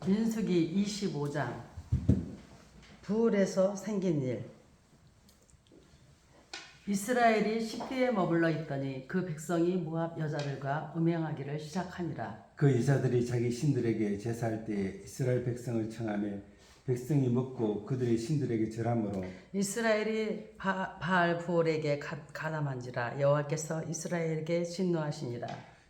민수기 25장 불에서 생긴 일. 이스라엘이 십디에 머물러 있더니 그 백성이 모압 여자들과 음행하기를 시작하니라. 그 여자들이 자기 신들에게 제사할 때에 이스라엘 백성을 청하며 백성이 먹고 그들의 신들에게 절함으로 이스라엘이 바알 부올에게 가담한지라. 여호와께서 이스라엘에게 진노하시니라.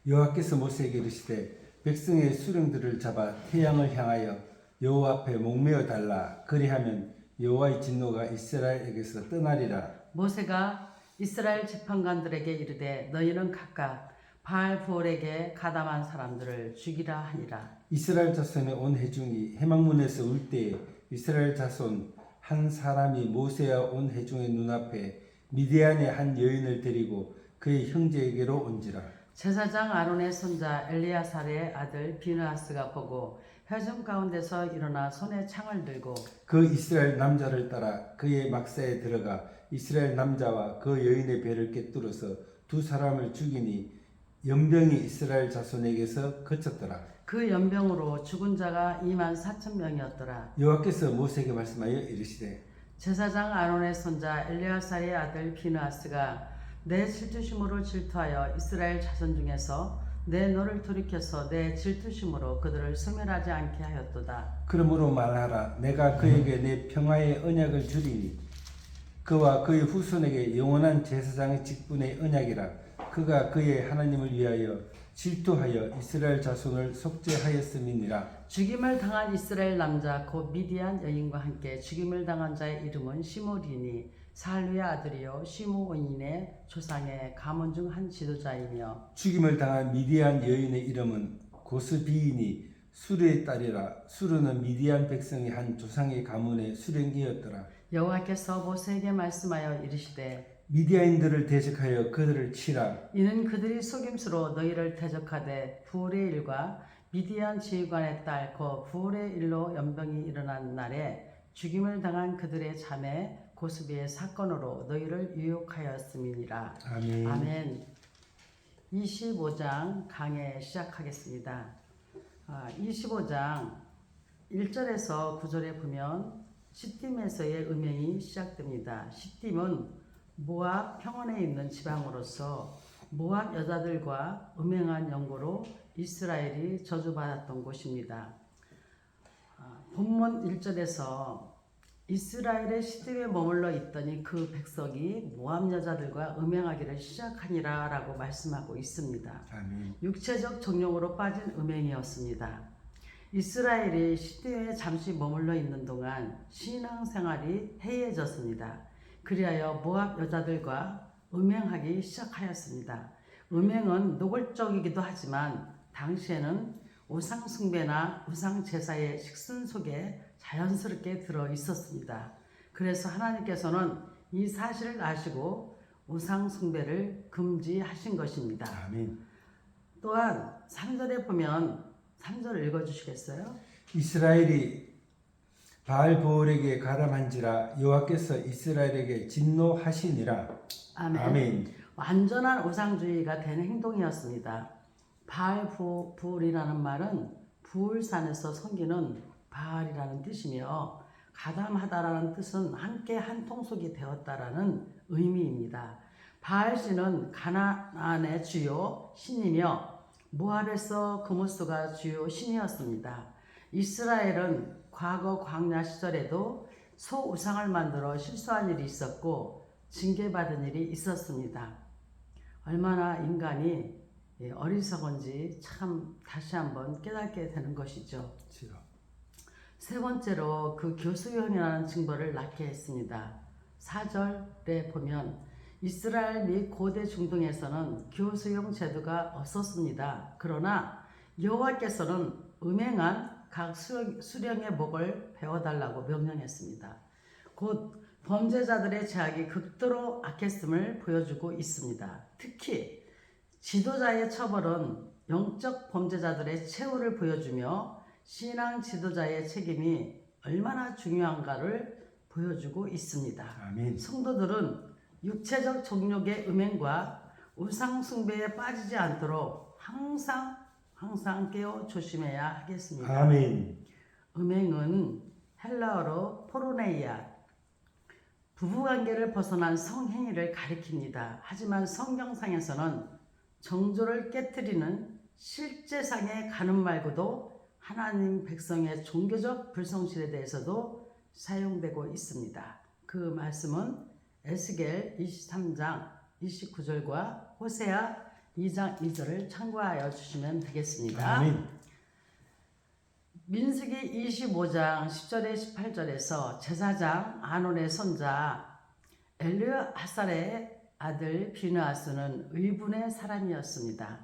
여호와께서 모세에게 이르시되 백성의 수령들을 잡아 태양을 향하여 여호와 앞에 목매어 달라. 그리하면 여호와의 진노가 이스라엘에게서 떠나리라. 모세가 이스라엘 재판관들에게 이르되 너희는 각각 바알 부올에게 가담한 사람들을 죽이라 하니라. 이스라엘 자손의 온 회중이 해막문에서 울 때에 이스라엘 자손 한 사람이 모세와 온 회중의 눈앞에 미디안의 한 여인을 데리고 그의 형제에게로 온지라. 제사장 아론의 손자 엘리야살의 아들 비느하스가 보고 회중 가운데서 일어나 손에 창을 들고 그 이스라엘 남자를 따라 그의 막사에 들어가 이스라엘 남자와 그 여인의 배를 꿰뚫어서 두 사람을 죽이니 연병이 이스라엘 자손에게서 그쳤더라. 그 연병으로 죽은 자가 24,000명이었더라. 여호와께서 모세에게 말씀하여 이르시되 제사장 아론의 손자 엘리야살의 아들 비느하스가 내 질투심으로 질투하여 이스라엘 자손 중에서 내 너를 돌이켜서 내 질투심으로 그들을 소멸하지 않게 하였도다. 그러므로 말하라. 내가 그에게 내 평화의 언약을 주리니 그와 그의 후손에게 영원한 제사장의 직분의 언약이라. 그가 그의 하나님을 위하여 질투하여 이스라엘 자손을 속죄하였음이니라. 죽임을 당한 이스라엘 남자 곧 미디안 여인과 함께 죽임을 당한 자의 이름은 시므리니 살루의 아들이요 시므온인의 조상의 가문 중 한 지도자이며 죽임을 당한 미디안 여인의 이름은 고스비이니 수르의 딸이라. 수르는 미디안 백성의 한 조상의 가문의 수령이었더라. 여호와께서 모세에게 말씀하여 이르시되 미디안인들을 대적하여 그들을 치라. 이는 그들이 속임수로 너희를 대적하되 부올의 일과 미디안 지휘관의 딸 그 부올의 일로 연병이 일어난 날에 죽임을 당한 그들의 자매 고스비의 사건으로 너희를 유혹하였음이니라. 아멘. 아멘. 25장 강해 시작하겠습니다. 25장 1절에서 9절에 보면 시딤에서의 음행이 시작됩니다. 시딤은 모압 평원에 있는 지방으로서 모압 여자들과 음행한 연고로 이스라엘이 저주받았던 곳입니다. 본문 1절에서 이스라엘의 시딤에 머물러 있더니 그 백성이 모압 여자들과 음행하기를 시작하니라 라고 말씀하고 있습니다. 아멘. 육체적 정욕으로 빠진 음행이었습니다. 이스라엘이 시딤에 잠시 머물러 있는 동안 신앙생활이 해이해졌습니다. 그리하여 모압 여자들과 음행하기 시작하였습니다. 음행은 노골적이기도 하지만 당시에는 우상숭배나 우상제사의 식순 속에 자연스럽게 들어 있었습니다. 그래서 하나님께서는 이 사실을 아시고 우상숭배를 금지하신 것입니다. 아멘. 또한 3절에 보면 3절 읽어주시겠어요? 이스라엘이 바알보올에게 가담한지라 여호와께서 이스라엘에게 진노하시니라. 아멘. 아멘. 완전한 우상주의가 된 행동이었습니다. 바알부올이라는 말은 부울산에서 섬기는 바알이라는 뜻이며 가담하다라는 뜻은 함께 한 통속이 되었다라는 의미입니다. 바알신은 가나안의 주요 신이며 모압에서 그모스가 주요 신이었습니다. 이스라엘은 과거 광야 시절에도 소우상을 만들어 실수한 일이 있었고 징계받은 일이 있었습니다. 얼마나 인간이 어리석은지 참 다시 한번 깨닫게 되는 것이죠. 세 번째로 그 교수형이라는 징벌을 낳게 했습니다. 4절에 보면 이스라엘 및 고대 중동에서는 교수형 제도가 없었습니다. 그러나 여호와께서는 음행한 각 수령의 목을 베어달라고 명령했습니다. 곧 범죄자들의 제약이 극도로 악했음을 보여주고 있습니다. 특히 지도자의 처벌은 영적 범죄자들의 최후를 보여주며 신앙 지도자의 책임이 얼마나 중요한가를 보여주고 있습니다. 아멘. 성도들은 육체적 정욕의 음행과 우상 숭배에 빠지지 않도록 항상 깨어 조심해야 하겠습니다. 아멘. 음행은 헬라어로 포르네이아, 부부관계를 벗어난 성행위를 가리킵니다. 하지만 성경상에서는 정조를 깨뜨리는 실제상의 간음 말고도 하나님 백성의 종교적 불성실에 대해서도 사용되고 있습니다. 그 말씀은 에스겔 23장 29절과 호세아 2장 2절을 참고하여 주시면 되겠습니다. 아멘. 민수기 25장 10절에 18절에서 제사장 아논의 손자 엘르하살의 아들 비느하스는 의분의 사람이었습니다.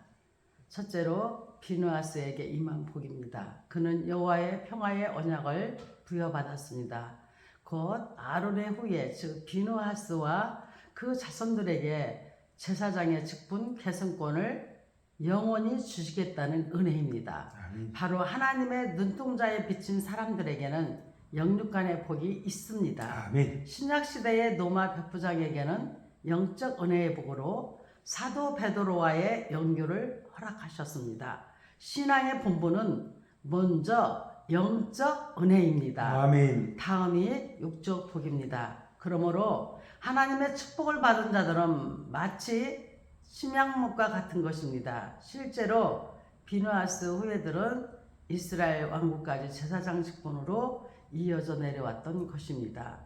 첫째로 비느하스에게 임한 복입니다. 그는 여호와의 평화의 언약을 부여받았습니다. 곧 아론의 후예 즉 비느하스와 그 자손들에게 제사장의 직분 계승권을 영원히 주시겠다는 은혜입니다. 아멘. 바로 하나님의 눈동자에 비친 사람들에게는 영육간의 복이 있습니다. 아멘. 신약시대의 노마 백부장에게는 영적 은혜의 복으로 사도 베드로와의 연교를 허락하셨습니다. 신앙의 본분은 먼저 영적 은혜입니다. 아멘. 다음이 육적 복입니다. 그러므로 하나님의 축복을 받은 자들은 마치 심양목과 같은 것입니다. 실제로 비느하스 후예들은 이스라엘 왕국까지 제사장 직분으로 이어져 내려왔던 것입니다.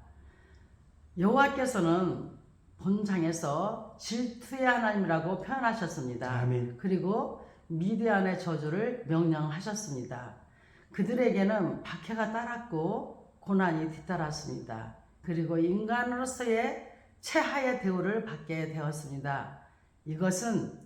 여호와께서는 본장에서 질투의 하나님이라고 표현하셨습니다. 아멘. 그리고 미디안의 저주를 명령하셨습니다. 그들에게는 박해가 따랐고 고난이 뒤따랐습니다. 그리고 인간으로서의 최하의 대우를 받게 되었습니다. 이것은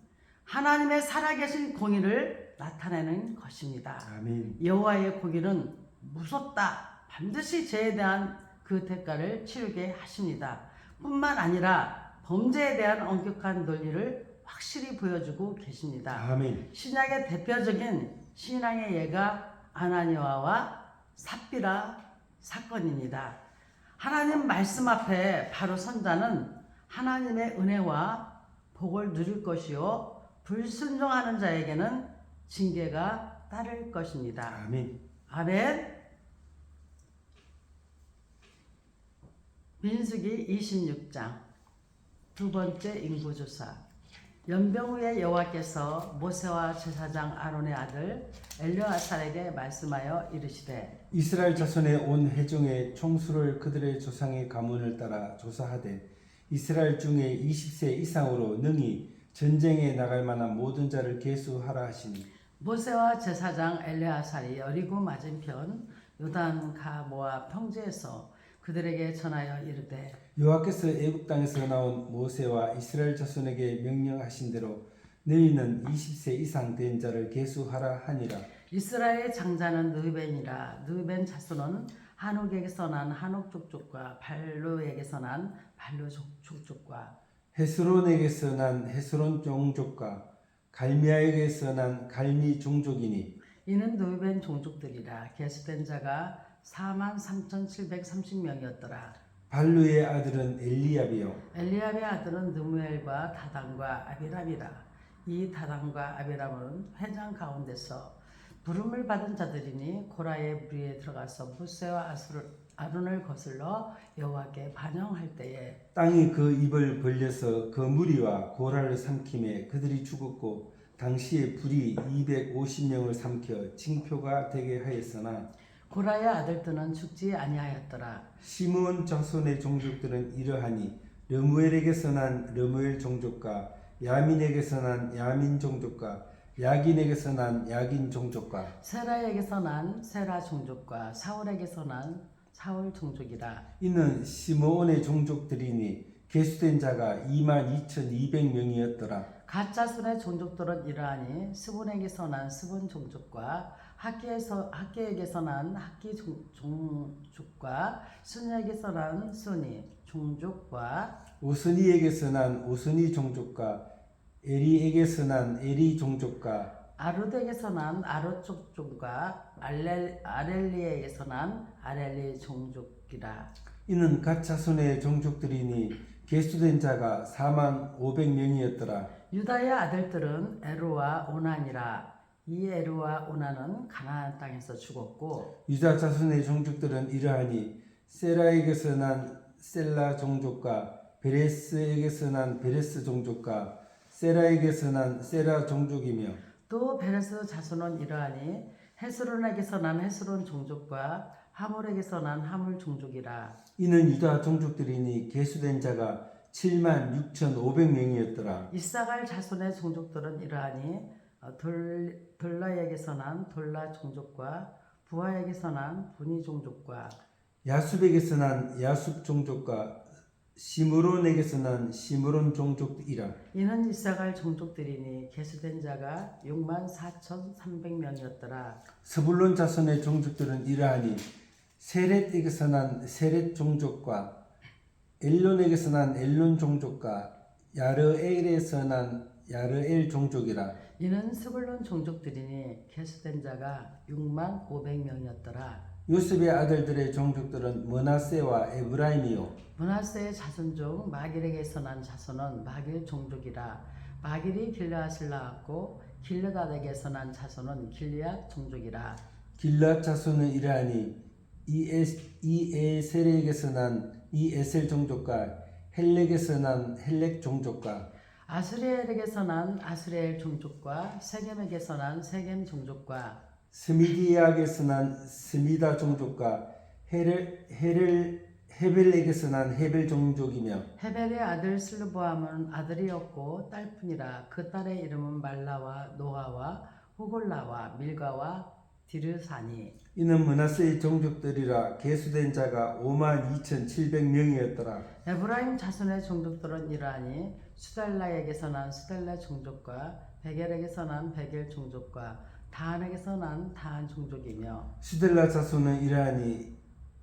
하나님의 살아계신 공의를 나타내는 것입니다. 아멘. 여호와의 공의는 무섭다. 반드시 죄에 대한 그 대가를 치르게 하십니다. 뿐만 아니라 범죄에 대한 엄격한 논리를 확실히 보여주고 계십니다. 아멘. 신약의 대표적인 신앙의 예가 아나니아와 삽비라 사건입니다. 하나님 말씀 앞에 바로 선 자는 하나님의 은혜와 복을 누릴 것이요 불순종하는 자에게는 징계가 따를 것입니다. 아멘. 아멘. 민수기 26장 두 번째 인구조사. 연병 후에 여호와께서 모세와 제사장 아론의 아들 엘르아살에게 말씀하여 이르시되 이스라엘 자손의 온 회중의 총수를 그들의 조상의 가문을 따라 조사하되 이스라엘 중에 20세 이상으로 능히 전쟁에 나갈 만한 모든 자를 계수하라 하시니 모세와 제사장 엘르아살이 여리고 맞은편 요단 가 모압 평지에서 그들에게 전하여 이르되 여호와께서 애굽 땅에서 나온 모세와 이스라엘 자손에게 명령하신 대로 너희는 20세 이상 된 자를 계수하라 하니라. 이스라엘의 장자는 느벤이라. 느벤 자손은 한옥에게서 난 한옥 족족과 발루에게서 난 발루 족족과 헤스론에게서 난 헤스론 종족과 갈미아에게서 난 갈미 종족이니 이는 느벤 종족들이라. 계수된 자가 43,730명이었더라. 발루의 아들은 엘리압이요 엘리압의 아들은 느무엘과 다단과 아비람이라. 이 다단과 아비람은 회장 가운데서 부름을 받은 자들이니 고라의 무리에 들어가서 모세와 아론을 거슬러 여호와께 반영할 때에 땅이 그 입을 벌려서 그 무리와 고라를 삼킴에 그들이 죽었고 당시에 불이 250명을 삼켜 징표가 되게 하였으나 고라의 아들들은 죽지 아니하였더라. 시므온 자손의 종족들은 이러하니 르무엘에게서 난 르무엘 종족과 야민에게서 난 야민 종족과 야긴에게서 난 야긴 종족과 세라에게서 난 세라 종족과 사울에게서 난 사울 종족이라. 이는 시므온의 종족들이니 계수된 자가 22,200명이었더라. 갓자손의 종족들은 이러하니 스본에게서 난 스본 종족과 학기에게서 난 학기 종족과 순이에게서 난 순이 종족과 오스니에게서 난 오스니 종족과 에리에게서 난 에리 종족과 아룻에게서 난 아룻 종족과 아렐리에게서 난 아렐리 종족이라. 이는 갓 자손의 종족들이니 계수된 자가 45,000명이었더라. 유다의 아들들은 에로와 오난이라. 이에르와 오나는 가나안 땅에서 죽었고 유다 자손의 종족들은 이러하니 세라에게서 난 셀라 종족과 베레스에게서 난 베레스 종족과 세라에게서 난 세라 종족이며 또 베레스 자손은 이러하니 헤스론에게서 난 헤스론 종족과 하몰에게서 난 하몰 종족이라. 이는 유다 종족들이니 계수된 자가 76,500명이었더라. 이사갈 자손의 종족들은 이러하니 돌라에게서 난 돌라 종족과 부하에게서 난 분이 종족과 야숲에게서 난 야숲 종족과 시므론에게서 난 시므론 종족이라. 이는 이사갈 종족들이니 계수된 자가 64,300명이었더라. 스불론 자손의 종족들은 이러하니 세렛에게서 난 세렛 종족과 엘론에게서 난 엘론 종족과 야르엘에서 난 야르엘 종족이라. 이는 스불론 종족들이니 계수된 자가 65,500명이었더라. 요셉의 아들들의 종족들은 머나세와 에브라임이요 므낫세의 자손 중 마길에게서 난 자손은 마길 종족이라. 마길이 길르앗을 낳았고 길르앗에게서 난 자손은 길르앗 종족이라. 길르앗 자손은 이러하니 이에셀에게서 난 이에셀 종족과 헬렉에서 난 헬렉 종족과 아스리엘에게서 난 아스리엘 종족과 세겜에게서 난 세겜 종족과 스미디아에게서 난 스미다 종족과 헤벨에게서 난 헤벨 종족이며 헤벨의 아들 슬르보암은 아들이었고 딸뿐이라. 그 딸의 이름은 말라와 노아와 호골라와 밀가와 디르사니. 이는 므낫세의 종족들이라. 계수된 자가 52,700명이었더라. 에브라임 자손의 종족들은 이러하니 수달라에게서 난 수달라 종족과 베겔에게서 난 베겔 종족과 다한에게서 난 다한 종족이며 수델라 자손은 이러하니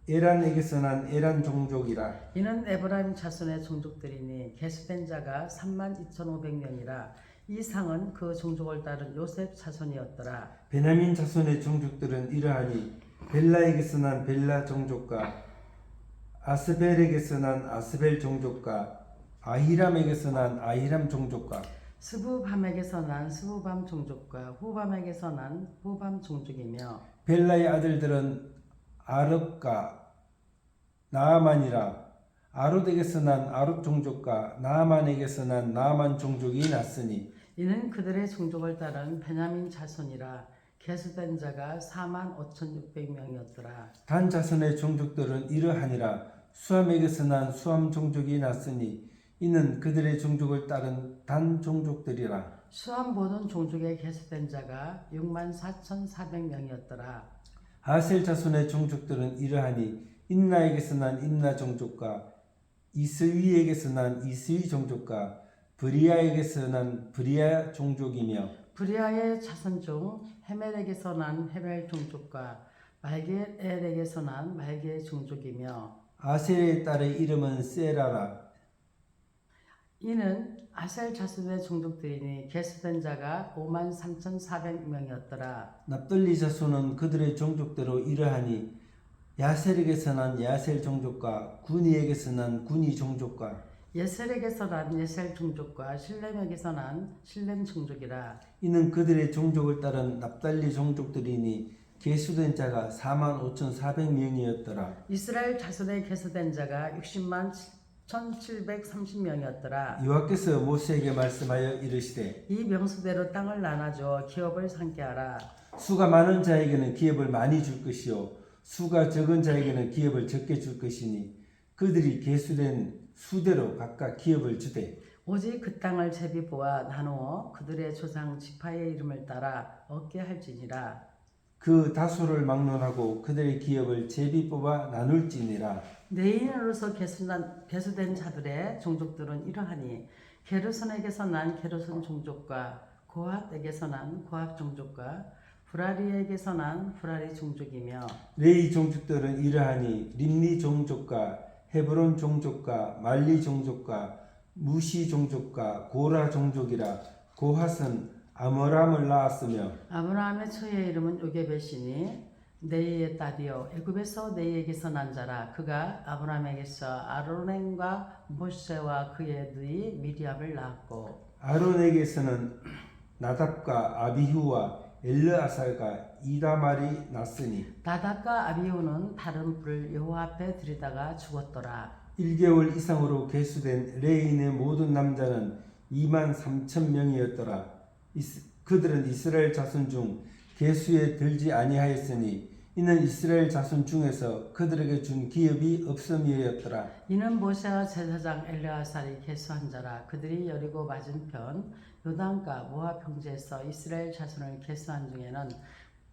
에란에게서 난 에란 종족이라. 이는 에브라임 자손의 종족들이니 계수된 자가 32,500명이라. 이 상은 그 종족을 따른 요셉 자손이었더라. 베냐민 자손의 종족들은 이러하니 벨라에게서 난 벨라 종족과 아스벨에게서 난 아스벨 종족과 아히람에게서 난 아히람 종족과 스부밤에게서 난 스부밤 종족과 후밤에게서 난 후밤 종족이며 벨라의 아들들은 아릅과 나아만이라. 아롯에게서 난 아롯 종족과 나아만에게서 난 나아만 종족이 났으니 이는 그들의 종족을 따른 베냐민 자손이라. 계수된 자가 45,600명이었더라. 단 자손의 종족들은 이러하니라. 수함에게서 난 수함 종족이 났으니 이는 그들의 종족을 따른 단 종족들이라. 수함 모든 종족에 계수된 자가 64,400명이었더라. 아셀 자손의 종족들은 이러하니 인나에게서 난 인나 종족과 이스위에게서 난 이스위 종족과 브리아에게서 난 브리아 종족이며 브리아의 자손 중 헤멜에게서 난 헤멜 종족과 말게엘에게서 난 말게 종족이며 아셀의 딸의 이름은 세라라. 이는 아셀 자손의 종족들이니 계수된 자가 53,400명이었더라. 납달리 자손은 그들의 종족대로 이러하니 야셀에게서 난 야셀 종족과 구니에게서 난 구니 종족과 예셀에게서 난 예셀 종족과 실렘에게서 난 실렘 종족이라. 이는 그들의 종족을 따른 납달리 종족들이니 계수된 자가 45,400명이었더라. 이스라엘 자손의 계수된 자가 60만 1,730명이었더라. 여호와께서 모세에게 말씀하여 이르시되 이 명수대로 땅을 나눠줘 기업을 삼게 하라. 수가 많은 자에게는 기업을 많이 줄 것이요 수가 적은 자에게는 기업을 적게 줄 것이니 그들이 계수된 수대로 각각 기업을 주되 오직 그 땅을 제비 보아 나누어 그들의 조상 지파의 이름을 따라 얻게 할지니라. 그 다소를 막론하고 그들의 기업을 제비 뽑아 나눌지니라. 내인으로서 계수된 자들의 종족들은 이러하니 게르손에게서 난 게르손 종족과 고핫에게서 난 고핫 종족과 브라리에게서 난 브라리 종족이며 레이 종족들은 이러하니 림리 종족과 헤브론 종족과 말리 종족과 무시 종족과 고라 종족이라. 고핫은 아므람을 낳았으며 아브라함의 처의 이름은 요게벳이니 네이의 딸이요 애굽에서 네이에게서 난 자라. 그가 아브라함에게서 아론과 모세와 그의 누이 미리압을 낳았고 아론에게서는 나답과 아비후와 엘르아살과 이다말이 났으니 나답과 아비후는 다른 불을 여호와 앞에 들이다가 죽었더라. 1개월 이상으로 계수된 레인의 모든 남자는 23,000명이었더라. 그들은 이스라엘 자손 중 계수에 들지 아니하였으니 이는 이스라엘 자손 중에서 그들에게 준 기업이 없음이었더라. 이는 모세와 제사장 엘르아살이 계수한 자라. 그들이 여리고 맞은편 요단가 모압 평지에서 이스라엘 자손을 계수한 중에는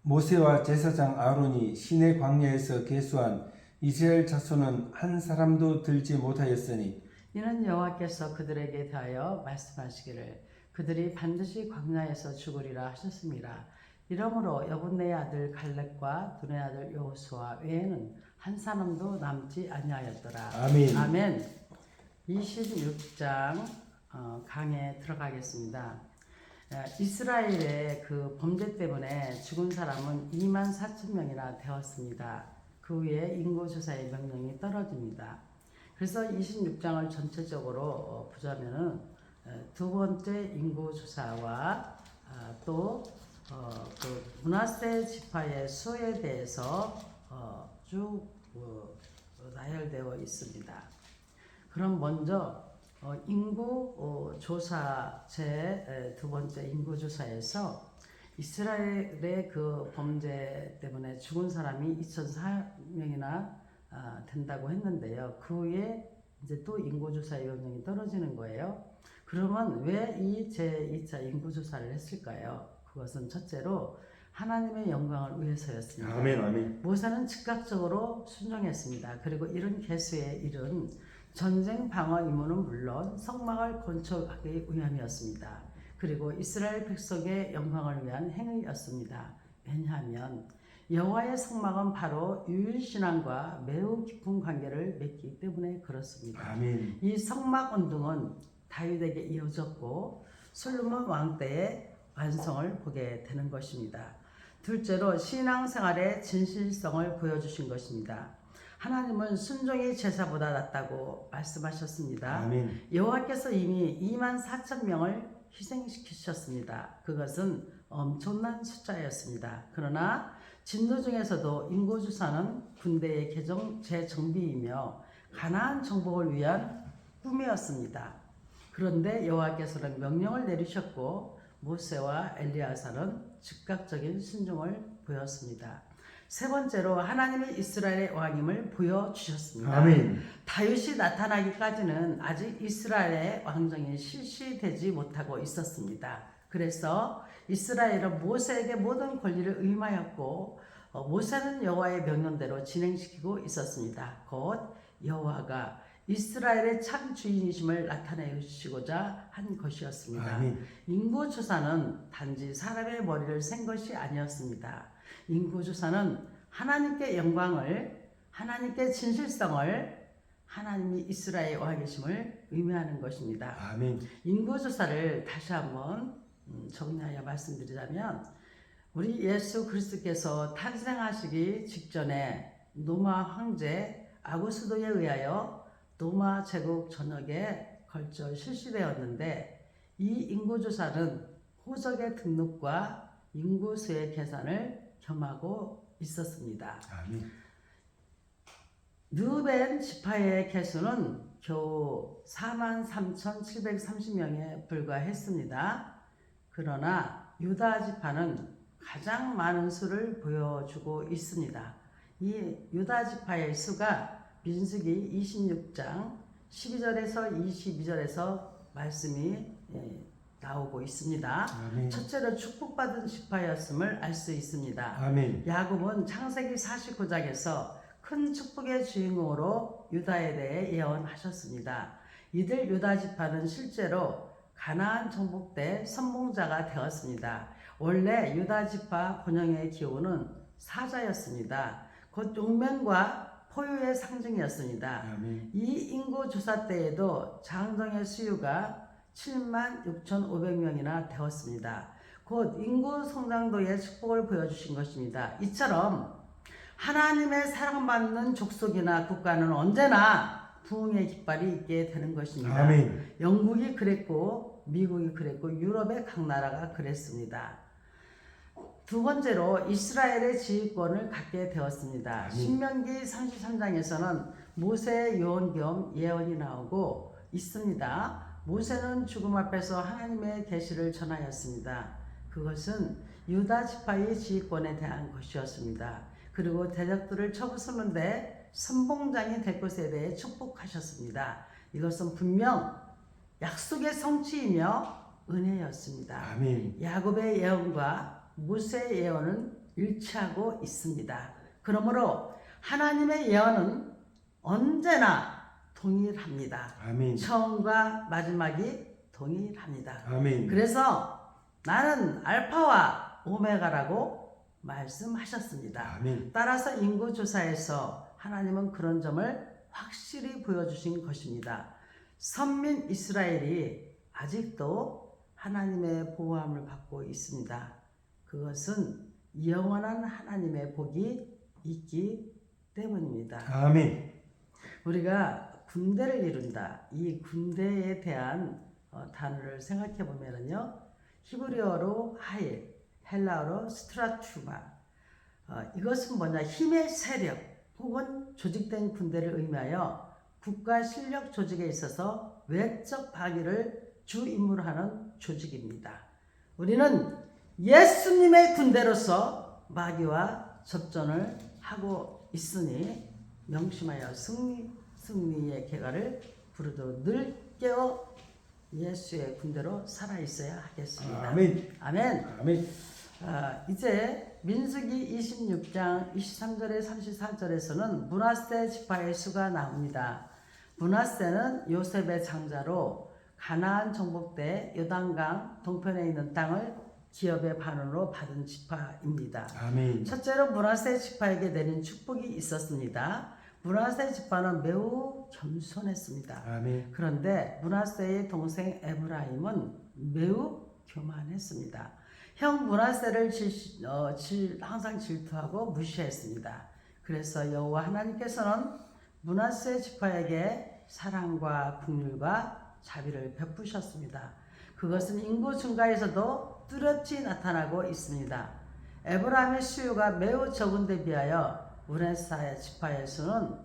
모세와 제사장 아론이 시내 광야에서 계수한 이스라엘 자손은 한 사람도 들지 못하였으니 이는 여호와께서 그들에게 대하여 말씀하시기를 그들이 반드시 광야에서 죽으리라 하셨습니다. 이러므로 여분네의 아들 갈렙과 눈의 아들 여호수아 외에는 한 사람도 남지 아니하였더라. 아멘. 아멘. 26장 강에 들어가겠습니다. 이스라엘의 그 범죄 때문에 죽은 사람은 24,000명이나 되었습니다. 그 후에 인구조사의 명령이 떨어집니다. 그래서 26장을 전체적으로 보자면은 두 번째 인구조사와 또 그 므낫세 지파의 수에 대해서 쭉 나열되어 있습니다. 그럼 먼저 인구 조사 제 두 번째 인구 조사에서 이스라엘의 그 범죄 때문에 죽은 사람이 2,400명이나 된다고 했는데요. 그 후에 이제 또 인구 조사의 명령이 떨어지는 거예요. 그러면 왜 이 제2차 인구 조사를 했을까요? 그것은 첫째로 하나님의 영광을 위해서였습니다. 아멘, 아멘. 모세는 즉각적으로 순종했습니다. 그리고 이런 계수의 일은 전쟁 방어 임무는 물론 성막을 건축하기 위함이었습니다. 그리고 이스라엘 백성의 영광을 위한 행위였습니다. 왜냐하면 여호와의 성막은 바로 유일신앙과 매우 깊은 관계를 맺기 때문에 그렇습니다. 아멘. 이 성막 운동은 다윗에게 이어졌고 솔로몬 왕 때의 완성을 보게 되는 것입니다. 둘째로 신앙생활의 진실성을 보여주신 것입니다. 하나님은 순종이 제사보다 낫다고 말씀하셨습니다. 아멘. 여호와께서 이미 24,000명을 희생시키셨습니다. 그것은 엄청난 숫자였습니다. 그러나 진도 중에서도 인구조사는 군대의 재정비이며 가나안 정복을 위한 꿈이었습니다. 그런데 여호와께서는 명령을 내리셨고 모세와 엘리야사는 즉각적인 순종을 보였습니다. 세 번째로 하나님이 이스라엘의 왕임을 보여주셨습니다. 아멘. 다윗이 나타나기까지는 아직 이스라엘의 왕정이 실시되지 못하고 있었습니다. 그래서 이스라엘은 모세에게 모든 권리를 의임하였고 모세는 여호와의 명령대로 진행시키고 있었습니다. 곧 여호와가 이스라엘의 참 주인이심을 나타내시고자 한 것이었습니다. 아멘. 인구조사는 단지 사람의 머리를 센 것이 아니었습니다. 인구조사는 하나님께 영광을, 하나님께 진실성을, 하나님이 이스라엘 왕이심을 의미하는 것입니다. 아멘. 인구조사를 다시 한번 정리하여 말씀드리자면 우리 예수 그리스도께서 탄생하시기 직전에 로마 황제 아구스도에 의하여 로마 제국 전역에 걸쳐 실시되었는데 이 인구조사는 호적의 등록과 인구수의 계산을 겸하고 있었습니다. 아멘. 르벤 지파의 개수는 겨우 43,730명에 불과했습니다. 그러나 유다 지파는 가장 많은 수를 보여주고 있습니다. 이 유다 지파의 수가 민수기 26장 12절에서 22절에서 말씀이 나오고 있습니다. 아멘. 첫째로 축복받은 지파였음을 알 수 있습니다. 아멘. 야곱은 창세기 49장에서 큰 축복의 주인공으로 유다에 대해 예언하셨습니다. 이들 유다 지파는 실제로 가나안 정복 때 선봉자가 되었습니다. 원래 유다 지파 본영의 기호는 사자였습니다. 곧 용맹과 포유의 상징이었습니다. 아멘. 이 인구 조사 때에도 장정의 수유가 76,500명이나 되었습니다. 곧 인구 성장도의 축복을 보여주신 것입니다. 이처럼 하나님의 사랑받는 족속이나 국가는 언제나 부흥의 깃발이 있게 되는 것입니다. 아멘. 영국이 그랬고 미국이 그랬고 유럽의 각 나라가 그랬습니다. 두 번째로 이스라엘의 지휘권을 갖게 되었습니다. 아멘. 신명기 33장에서는 모세의 요원 겸 예언이 나오고 있습니다. 모세는 죽음 앞에서 하나님의 계시를 전하였습니다. 그것은 유다 지파의 지휘권에 대한 것이었습니다. 그리고 대적들을 쳐부수는데 선봉장이 될 것에 대해 축복하셨습니다. 이것은 분명 약속의 성취이며 은혜였습니다. 아멘. 야곱의 예언과 모세의 예언은 일치하고 있습니다. 그러므로 하나님의 예언은 언제나 동일합니다. 아멘. 처음과 마지막이 동일합니다. 아멘. 그래서 나는 알파와 오메가라고 말씀하셨습니다. 아멘. 따라서 인구조사에서 하나님은 그런 점을 확실히 보여주신 것입니다. 선민 이스라엘이 아직도 하나님의 보호함을 받고 있습니다. 그것은 영원한 하나님의 복이 있기 때문입니다. 아멘. 우리가 군대를 이룬다. 이 군대에 대한 단어를 생각해 보면은요, 히브리어로 하일, 헬라어로 스트라투마. 이것은 뭐냐? 힘의 세력 혹은 조직된 군대를 의미하여 국가 실력 조직에 있어서 외적 방위를 주 임무로 하는 조직입니다. 우리는 예수님의 군대로서 마귀와 접전을 하고 있으니 명심하여 승리의 계가를 부르도록 늘 깨어 예수의 군대로 살아 있어야 하겠습니다. 아멘. 아멘. 아멘. 이제 민수기 26장 23절에 34절에서는 므낫세 지파의 수가 나옵니다. 므낫세는 요셉의 장자로 가나안 정복 때 요단강 동편에 있는 땅을 기업의 반으로 받은 지파입니다. 아멘. 첫째로 므낫세 지파에게 내린 축복이 있었습니다. 므낫세 지파는 매우 겸손했습니다. 아멘. 그런데 므낫세의 동생 에브라임은 매우 교만했습니다. 형 므낫세를 항상 질투하고 무시했습니다. 그래서 여호와 하나님께서는 므낫세 지파에게 사랑과 긍휼과 자비를 베푸셨습니다. 그것은 인구 증가에서도 뚜렷이 나타나고 있습니다. 에브라임의 수요가 매우 적은 데 비하여 므낫세 지파의 수는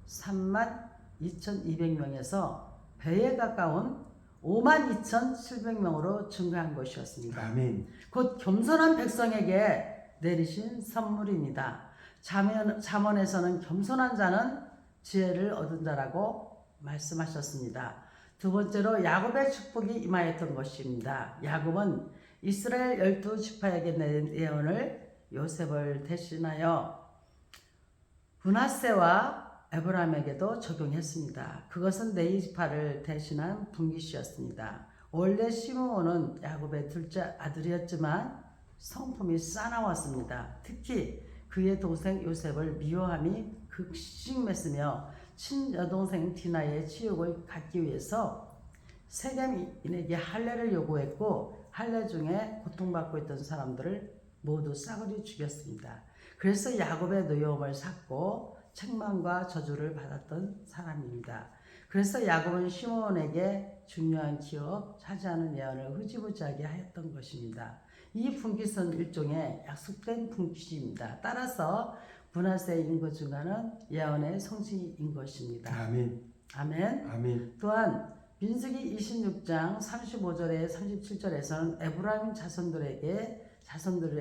32,200명에서 배에 가까운 52,700명으로 증가한 것이었습니다. 아멘. 곧 겸손한 백성에게 내리신 선물입니다. 잠언에서는 겸손한 자는 지혜를 얻은 자라고 말씀하셨습니다. 두 번째로 야곱의 축복이 임하였던 것입니다. 야곱은 이스라엘 12지파에게 내린 예언을 요셉을 대신하여 므낫세와 에브라임에게도 적용했습니다. 그것은 네 지파를 대신한 분기시였습니다. 원래 시므온은 야곱의 둘째 아들이었지만 성품이 싸나웠습니다. 특히 그의 동생 요셉을 미워함이 극심했으며 친여동생 디나의 치욕을 갖기 위해서 세겜인에게 할례를 요구했고 할례 중에 고통받고 있던 사람들을 모두 싸그리 죽였습니다. 그래서 야곱의 노여움을 샀고 책망과 저주를 받았던 사람입니다. 그래서 야곱은 시므온에게 중요한 기업 차지하는 예언을 흐지부지하게 하였던 것입니다. 이 분기선 일종의 약속된 분기시입니다. 따라서 므낫세의 인구 증가는 예언의 성취인 것입니다. 아멘. 아멘. 아멘. 또한 민수기 26장 35절에 37절에서는 에브라임 자손들에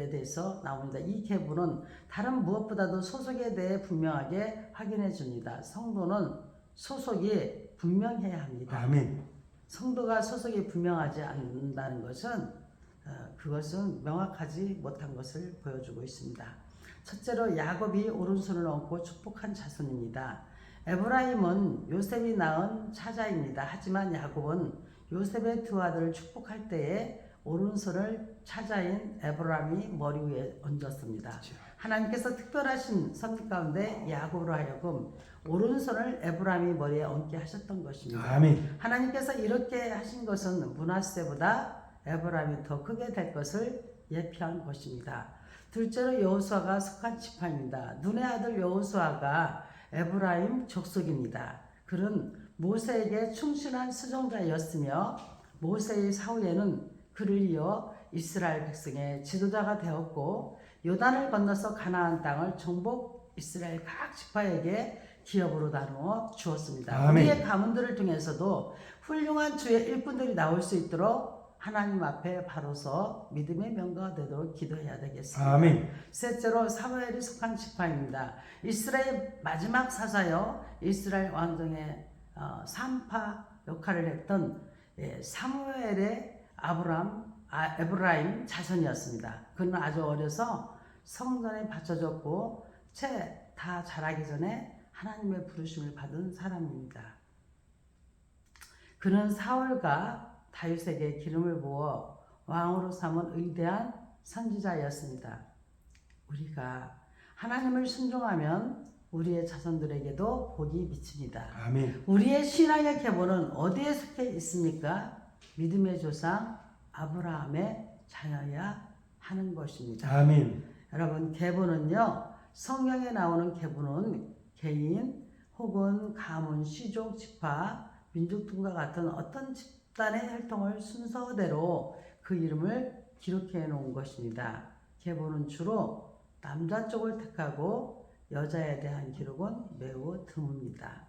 대해서 나옵니다. 이 계보는 다른 무엇보다도 소속에 대해 분명하게 확인해 줍니다. 성도는 소속이 분명해야 합니다. 아멘. 성도가 소속이 분명하지 않는다는 것은 그것은 명확하지 못한 것을 보여주고 있습니다. 첫째로 야곱이 오른손을 얹고 축복한 자손입니다. 에브라임은 요셉이 낳은 차자입니다. 하지만 야곱은 요셉의 두 아들을 축복할 때에 오른손을 차자인 에브라임이 머리 위에 얹었습니다. 그렇죠. 하나님께서 특별하신 섭리 가운데 야곱으로 하여금 오른손을 에브라임이 머리에 얹게 하셨던 것입니다. 아멘. 하나님께서 이렇게 하신 것은 므낫세보다 에브라임이 더 크게 될 것을 예표한 것입니다. 둘째로 여호수아가 속한 지파입니다. 눈의 아들 여호수아가 에브라임 족속입니다. 그는 모세에게 충실한 수종자였으며 모세의 사후에는 그를 이어 이스라엘 백성의 지도자가 되었고 요단을 건너서 가나안 땅을 정복 이스라엘 각 지파에게 기업으로 나누어 주었습니다. 아멘. 우리의 가문들을 통해서도 훌륭한 주의 일꾼들이 나올 수 있도록 하나님 앞에 바로서 믿음의 명가가 되도록 기도해야 되겠습니다. 아멘. 셋째로 사무엘이 속한 지파입니다. 이스라엘 마지막 사사여 이스라엘 왕정의 산파 역할을 했던 사무엘의 에브라임 자손이었습니다. 그는 아주 어려서 성전에 바쳐졌고 채 다 자라기 전에 하나님의 부르심을 받은 사람입니다. 그는 사울과 다윗에게 기름을 부어 왕으로 삼은 위대한 선지자였습니다. 우리가 하나님을 순종하면 우리의 자손들에게도 복이 미칩니다. 아멘. 우리의 신앙의 계보는 어디에 속해 있습니까? 믿음의 조상 아브라함의 자녀야 하는 것입니다. 아멘. 여러분, 계보는요, 성경에 나오는 계보는 개인 혹은 가문, 시족, 지파, 민족 등과 같은 어떤 집단의 혈통을 순서대로 그 이름을 기록해 놓은 것입니다. 계보는 주로 남자 쪽을 택하고 여자에 대한 기록은 매우 드뭅니다.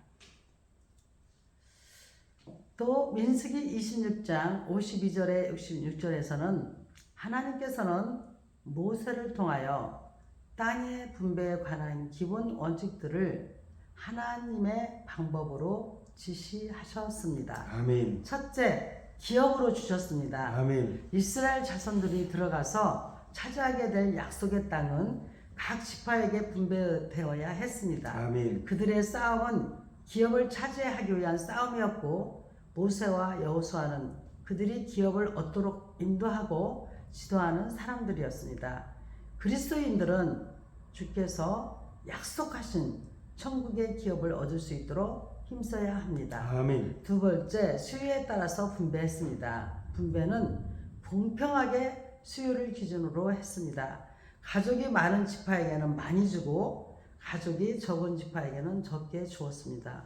또 민수기 26장 52절에 66절에서는 하나님께서는 모세를 통하여 땅의 분배에 관한 기본 원칙들을 하나님의 방법으로 지시하셨습니다. 아멘. 첫째, 기업으로 주셨습니다. 아멘. 이스라엘 자손들이 들어가서 차지하게 될 약속의 땅은 각 지파에게 분배되어야 했습니다. 아멘. 그들의 싸움은 기업을 차지하기 위한 싸움이었고 모세와 여호수아는 그들이 기업을 얻도록 인도하고 지도하는 사람들이었습니다. 그리스도인들은 주께서 약속하신 천국의 기업을 얻을 수 있도록 힘써야 합니다. 아멘. 두 번째, 수요에 따라서 분배했습니다. 분배는 공평하게 수요를 기준으로 했습니다. 가족이 많은 지파에게는 많이 주고 가족이 적은 지파에게는 적게 주었습니다.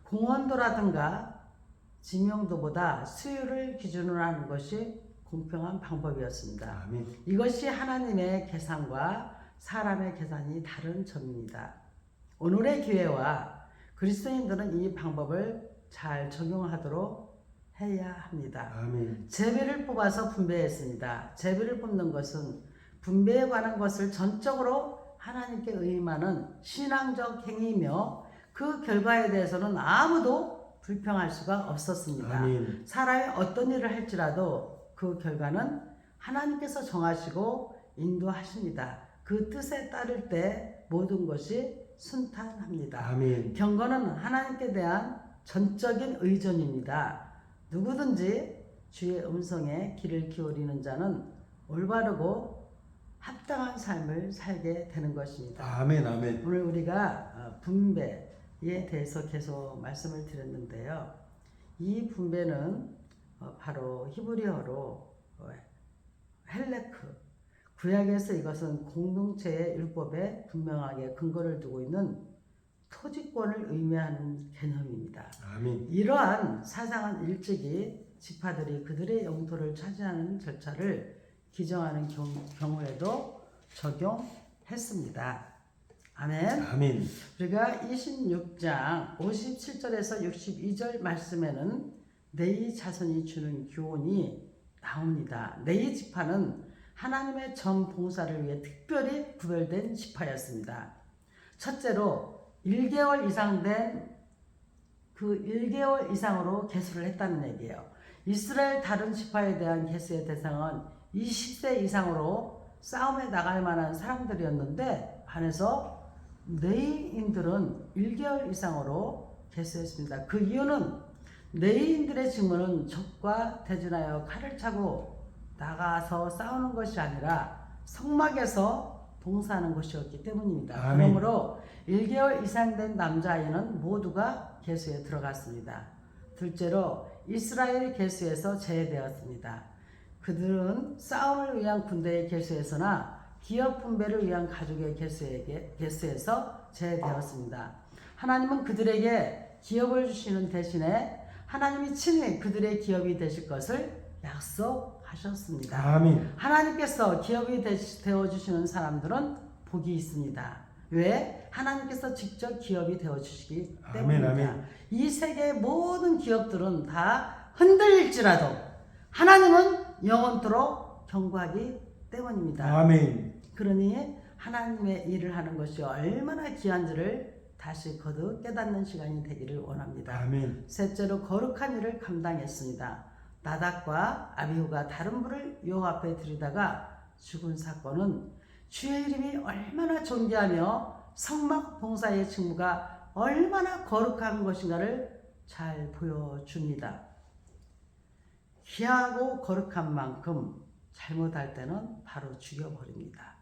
공헌도라든가 지명도보다 수요를 기준으로 하는 것이 공평한 방법이었습니다. 아멘. 이것이 하나님의 계산과 사람의 계산이 다른 점입니다. 오늘의 교회와 그리스도인들은 이 방법을 잘 적용하도록 해야 합니다. 아멘. 제비를 뽑아서 분배했습니다. 제비를 뽑는 것은 분배에 관한 것을 전적으로 하나님께 의임하는 신앙적 행위이며 그 결과에 대해서는 아무도 불평할 수가 없었습니다. 아멘. 사람이 어떤 일을 할지라도 그 결과는 하나님께서 정하시고 인도하십니다. 그 뜻에 따를 때 모든 것이 순탄합니다. 아멘. 경건은 하나님께 대한 전적인 의존입니다. 누구든지 주의 음성에 귀를 기울이는 자는 올바르고 합당한 삶을 살게 되는 것입니다. 아멘. 아멘. 오늘 우리가 분배에 대해서 계속 말씀을 드렸는데요. 이 분배는 바로 히브리어로 헬레크, 구약에서 이것은 공동체의 율법에 분명하게 근거를 두고 있는 토지권을 의미하는 개념입니다. 아멘. 이러한 사상은 일찍이 지파들이 그들의 영토를 차지하는 절차를 기정하는 경우에도 적용했습니다. 아멘. 아멘. 우리가 26장 57절에서 62절 말씀에는 네이 자손이 주는 교훈이 나옵니다. 네이 지파는 하나님의 전 봉사를 위해 특별히 구별된 지파였습니다. 첫째로 1개월 이상 된 그 1개월 이상으로 계수를 했다는 얘기예요. 이스라엘 다른 지파에 대한 계수의 대상은 20세 이상으로 싸움에 나갈 만한 사람들이었는데 반해서 네이인들은 1개월 이상으로 계수했습니다. 그 이유는 네이인들의 직무는 적과 대준하여 칼을 차고 나가서 싸우는 것이 아니라 성막에서 봉사하는 것이었기 때문입니다. 아멘. 그러므로 1개월 이상 된 남자아이는 모두가 계수에 들어갔습니다. 둘째로 이스라엘 계수에서 제외되었습니다. 그들은 싸움을 위한 군대의 계수에서나 기업 분배를 위한 가족의 계수에서 제외되었습니다. 하나님은 그들에게 기업을 주시는 대신에 하나님이 친히 그들의 기업이 되실 것을 약속하셨습니다. 하셨습니다. 아멘. 하나님께서 기업이 되어주시는 사람들은 복이 있습니다. 왜? 하나님께서 직접 기업이 되어주시기 때문입니다. 아멘. 이 세계의 모든 기업들은 다 흔들릴지라도 하나님은 영원토록 경고하기 때문입니다. 아멘. 그러니 하나님의 일을 하는 것이 얼마나 귀한지를 다시 거듭 깨닫는 시간이 되기를 원합니다. 아멘. 셋째로 거룩한 일을 감당했습니다. 나답과 아비후가 다른 불을 여호와 앞에 들이다가 죽은 사건은 주의 이름이 얼마나 존귀하며 성막 봉사의 직무가 얼마나 거룩한 것인가를 잘 보여줍니다. 귀하고 거룩한 만큼 잘못할 때는 바로 죽여버립니다.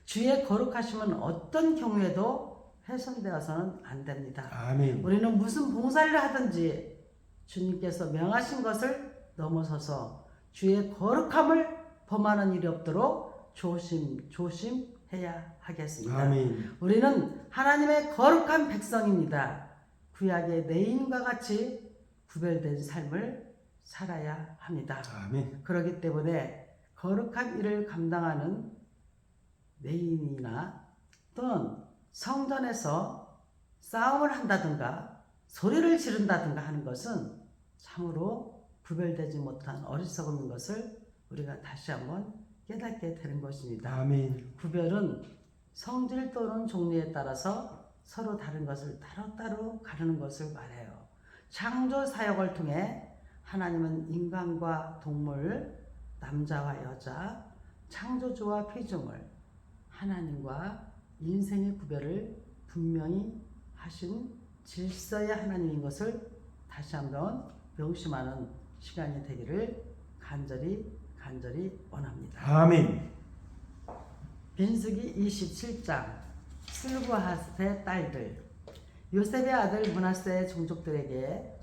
주의 거룩하심은 어떤 경우에도 훼손되어서는 안 됩니다. 아멘. 우리는 무슨 봉사를 하든지 주님께서 명하신 것을 넘어서서 주의 거룩함을 범하는 일이 없도록 조심해야 하겠습니다. 아멘. 우리는 하나님의 거룩한 백성입니다. 구약의 레인과 같이 구별된 삶을 살아야 합니다. 아멘. 그렇기 때문에 거룩한 일을 감당하는 레인이나 또는 성전에서 싸움을 한다든가 소리를 지른다든가 하는 것은 참으로 구별되지 못한 어리석음인 것을 우리가 다시 한번 깨닫게 되는 것입니다. 아멘. 구별은 성질 또는 종류에 따라서 서로 다른 것을 따로따로 가르는 것을 말해요. 창조 사역을 통해 하나님은 인간과 동물, 남자와 여자, 창조주와 피조물, 하나님과 인생의 구별을 분명히 하신 질서의 하나님인 것을 다시 한번 명심하는 시간이 되기를 간절히 원합니다. 아멘. 민수기 27장 슬브핫의 딸들. 요셉의 아들 므낫세의 종족들에게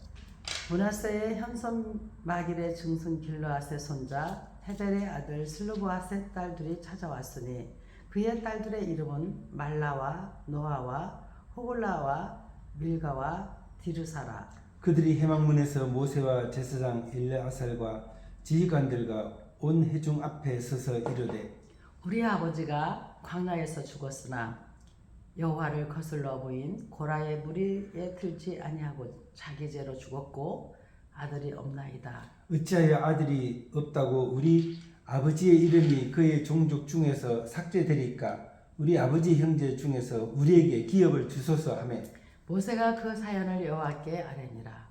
므낫세의 현손 마길의 증손 길르앗의 손자 헤벨의 아들 슬브핫의 딸들이 찾아왔으니 그의 딸들의 이름은 말라와 노아와 호글라와 밀가와 디르사라. 그들이 해망문에서 모세와 제사장 엘르아살과 지휘관들과 온 회중 앞에 서서 이르되 우리 아버지가 광야에서 죽었으나 여호와를 거슬러 보인 고라의 무리에 들지 아니하고 자기 죄로 죽었고 아들이 없나이다. 어찌하여 아들이 없다고 우리 아버지의 이름이 그의 종족 중에서 삭제되리까? 우리 아버지 형제 중에서 우리에게 기업을 주소서 하매 모세가 그 사연을 여호와께 아뢰니라.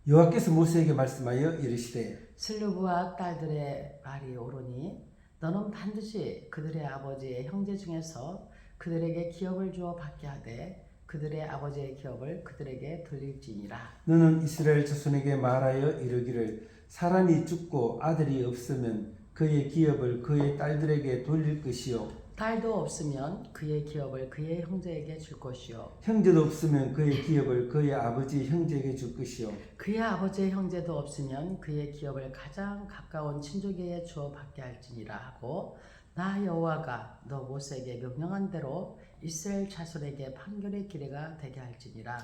여호와께서 모세에게 말씀하여 이르시되 슬루브와 딸들의 말이 옳으니 너는 반드시 그들의 아버지의 형제 중에서 그들에게 기업을 주어 받게 하되 그들의 아버지의 기업을 그들에게 돌릴지니라. 너는 이스라엘 자손에게 말하여 이르기를 사람이 죽고 아들이 없으면 그의 기업을 그의 딸들에게 돌릴 것이요 딸도 없으면 그의 기업을 그의 형제에게 줄 것이요 형제도 없으면 그의 기업을 그의 아버지 형제에게 줄 것이요 그의 아버지의 형제도 없으면 그의 기업을 가장 가까운 친족에게 주어 받게 할지니라 하고 나 여호와가 너 모세에게 명령한 대로 이스라엘 자손에게 판결의 기례가 되게 할지니라.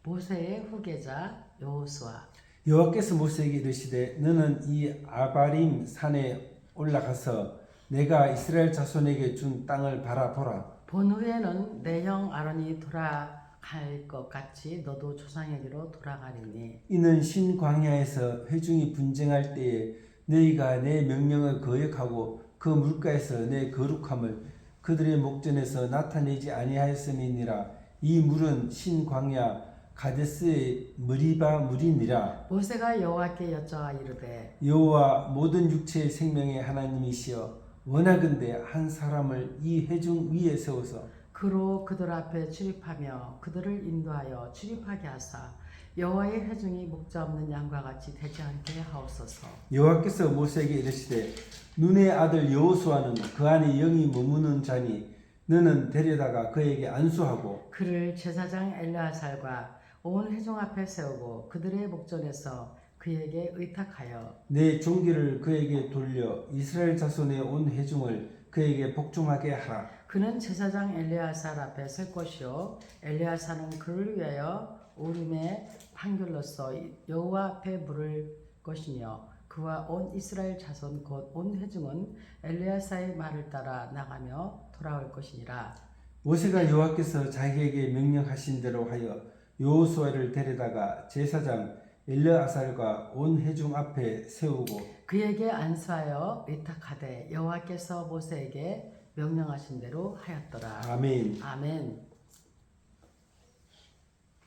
모세의 후계자 여호수아. 여호와께서 모세에게 이르시되 너는 이 아바림 산에 올라가서 내가 이스라엘 자손에게 준 땅을 바라보라. 본 후에는 내 형 아론이 돌아갈 것 같이 너도 조상에게로 돌아가리니 이는 신광야에서 회중이 분쟁할 때에 너희가 내 명령을 거역하고 그 물가에서 내 거룩함을 그들의 목전에서 나타내지 아니하였음이니라. 이 물은 신광야 가데스의 머리바 물이니라. 모세가 여호와께 여쭤아 이르되 여호와 모든 육체의 생명의 하나님이시여 원하건대 한 사람을 이 회중 위에 세워서 그로 그들 앞에 출입하며 그들을 인도하여 출입하게 하사 여호와의 회중이 목자 없는 양과 같이 되지 않게 하옵소서. 여호와께서 모세에게 이르시되 눈의 아들 여호수아는 그 안에 영이 머무는 자니 너는 데려다가 그에게 안수하고 그를 제사장 엘르아살과 온 회중 앞에 세우고 그들의 목전에서 그에게 의탁하여 내 종기를 그에게 돌려 이스라엘 자손의 온 회중을 그에게 복종하게 하라. 그는 제사장 엘르아살 앞에 설 것이요 엘르아살은 그를 위하여 우림의 판결로서 여호와 앞에 물을 것이며 그와 온 이스라엘 자손 곧 온 회중은 엘리야사의 말을 따라 나가며 돌아올 것이니라. 모세가 여호와께서 자기에게 명령하신 대로 하여 여호수아를 데려다가 제사장 엘르아살과 온 회중 앞에 세우고 그에게 안수하여 의탁하되 여호와께서 모세에게 명령하신 대로 하였더라. 아멘. 아멘.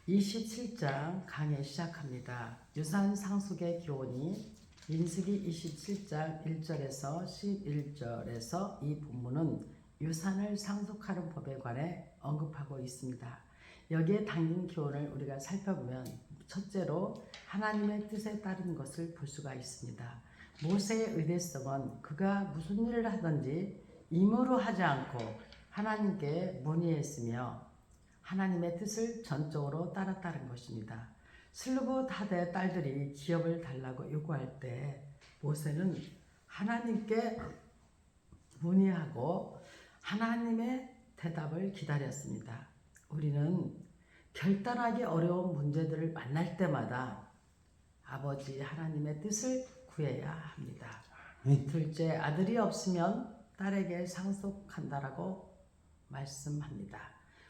27장 강해 시작합니다. 유산 상속의 기원이 민수기 27장 1절에서 11절에서 이 본문은 유산을 상속하는 법에 관해 언급하고 있습니다. 여기에 담긴 기원을 우리가 살펴보면 첫째로 하나님의 뜻에 따른 것을 볼 수가 있습니다. 모세의 의대성은 그가 무슨 일을 하든지 임으로 하지 않고 하나님께 문의했으며 하나님의 뜻을 전적으로 따랐다는 것입니다. 슬루브다드의 딸들이 기업을 달라고 요구할 때 모세는 하나님께 문의하고 하나님의 대답을 기다렸습니다. 우리는 결단하기 어려운 문제들을 만날 때마다 아버지 하나님의 뜻을 구해야 합니다. 둘째, 아들이 없으면 딸에게 상속한다라고 말씀합니다.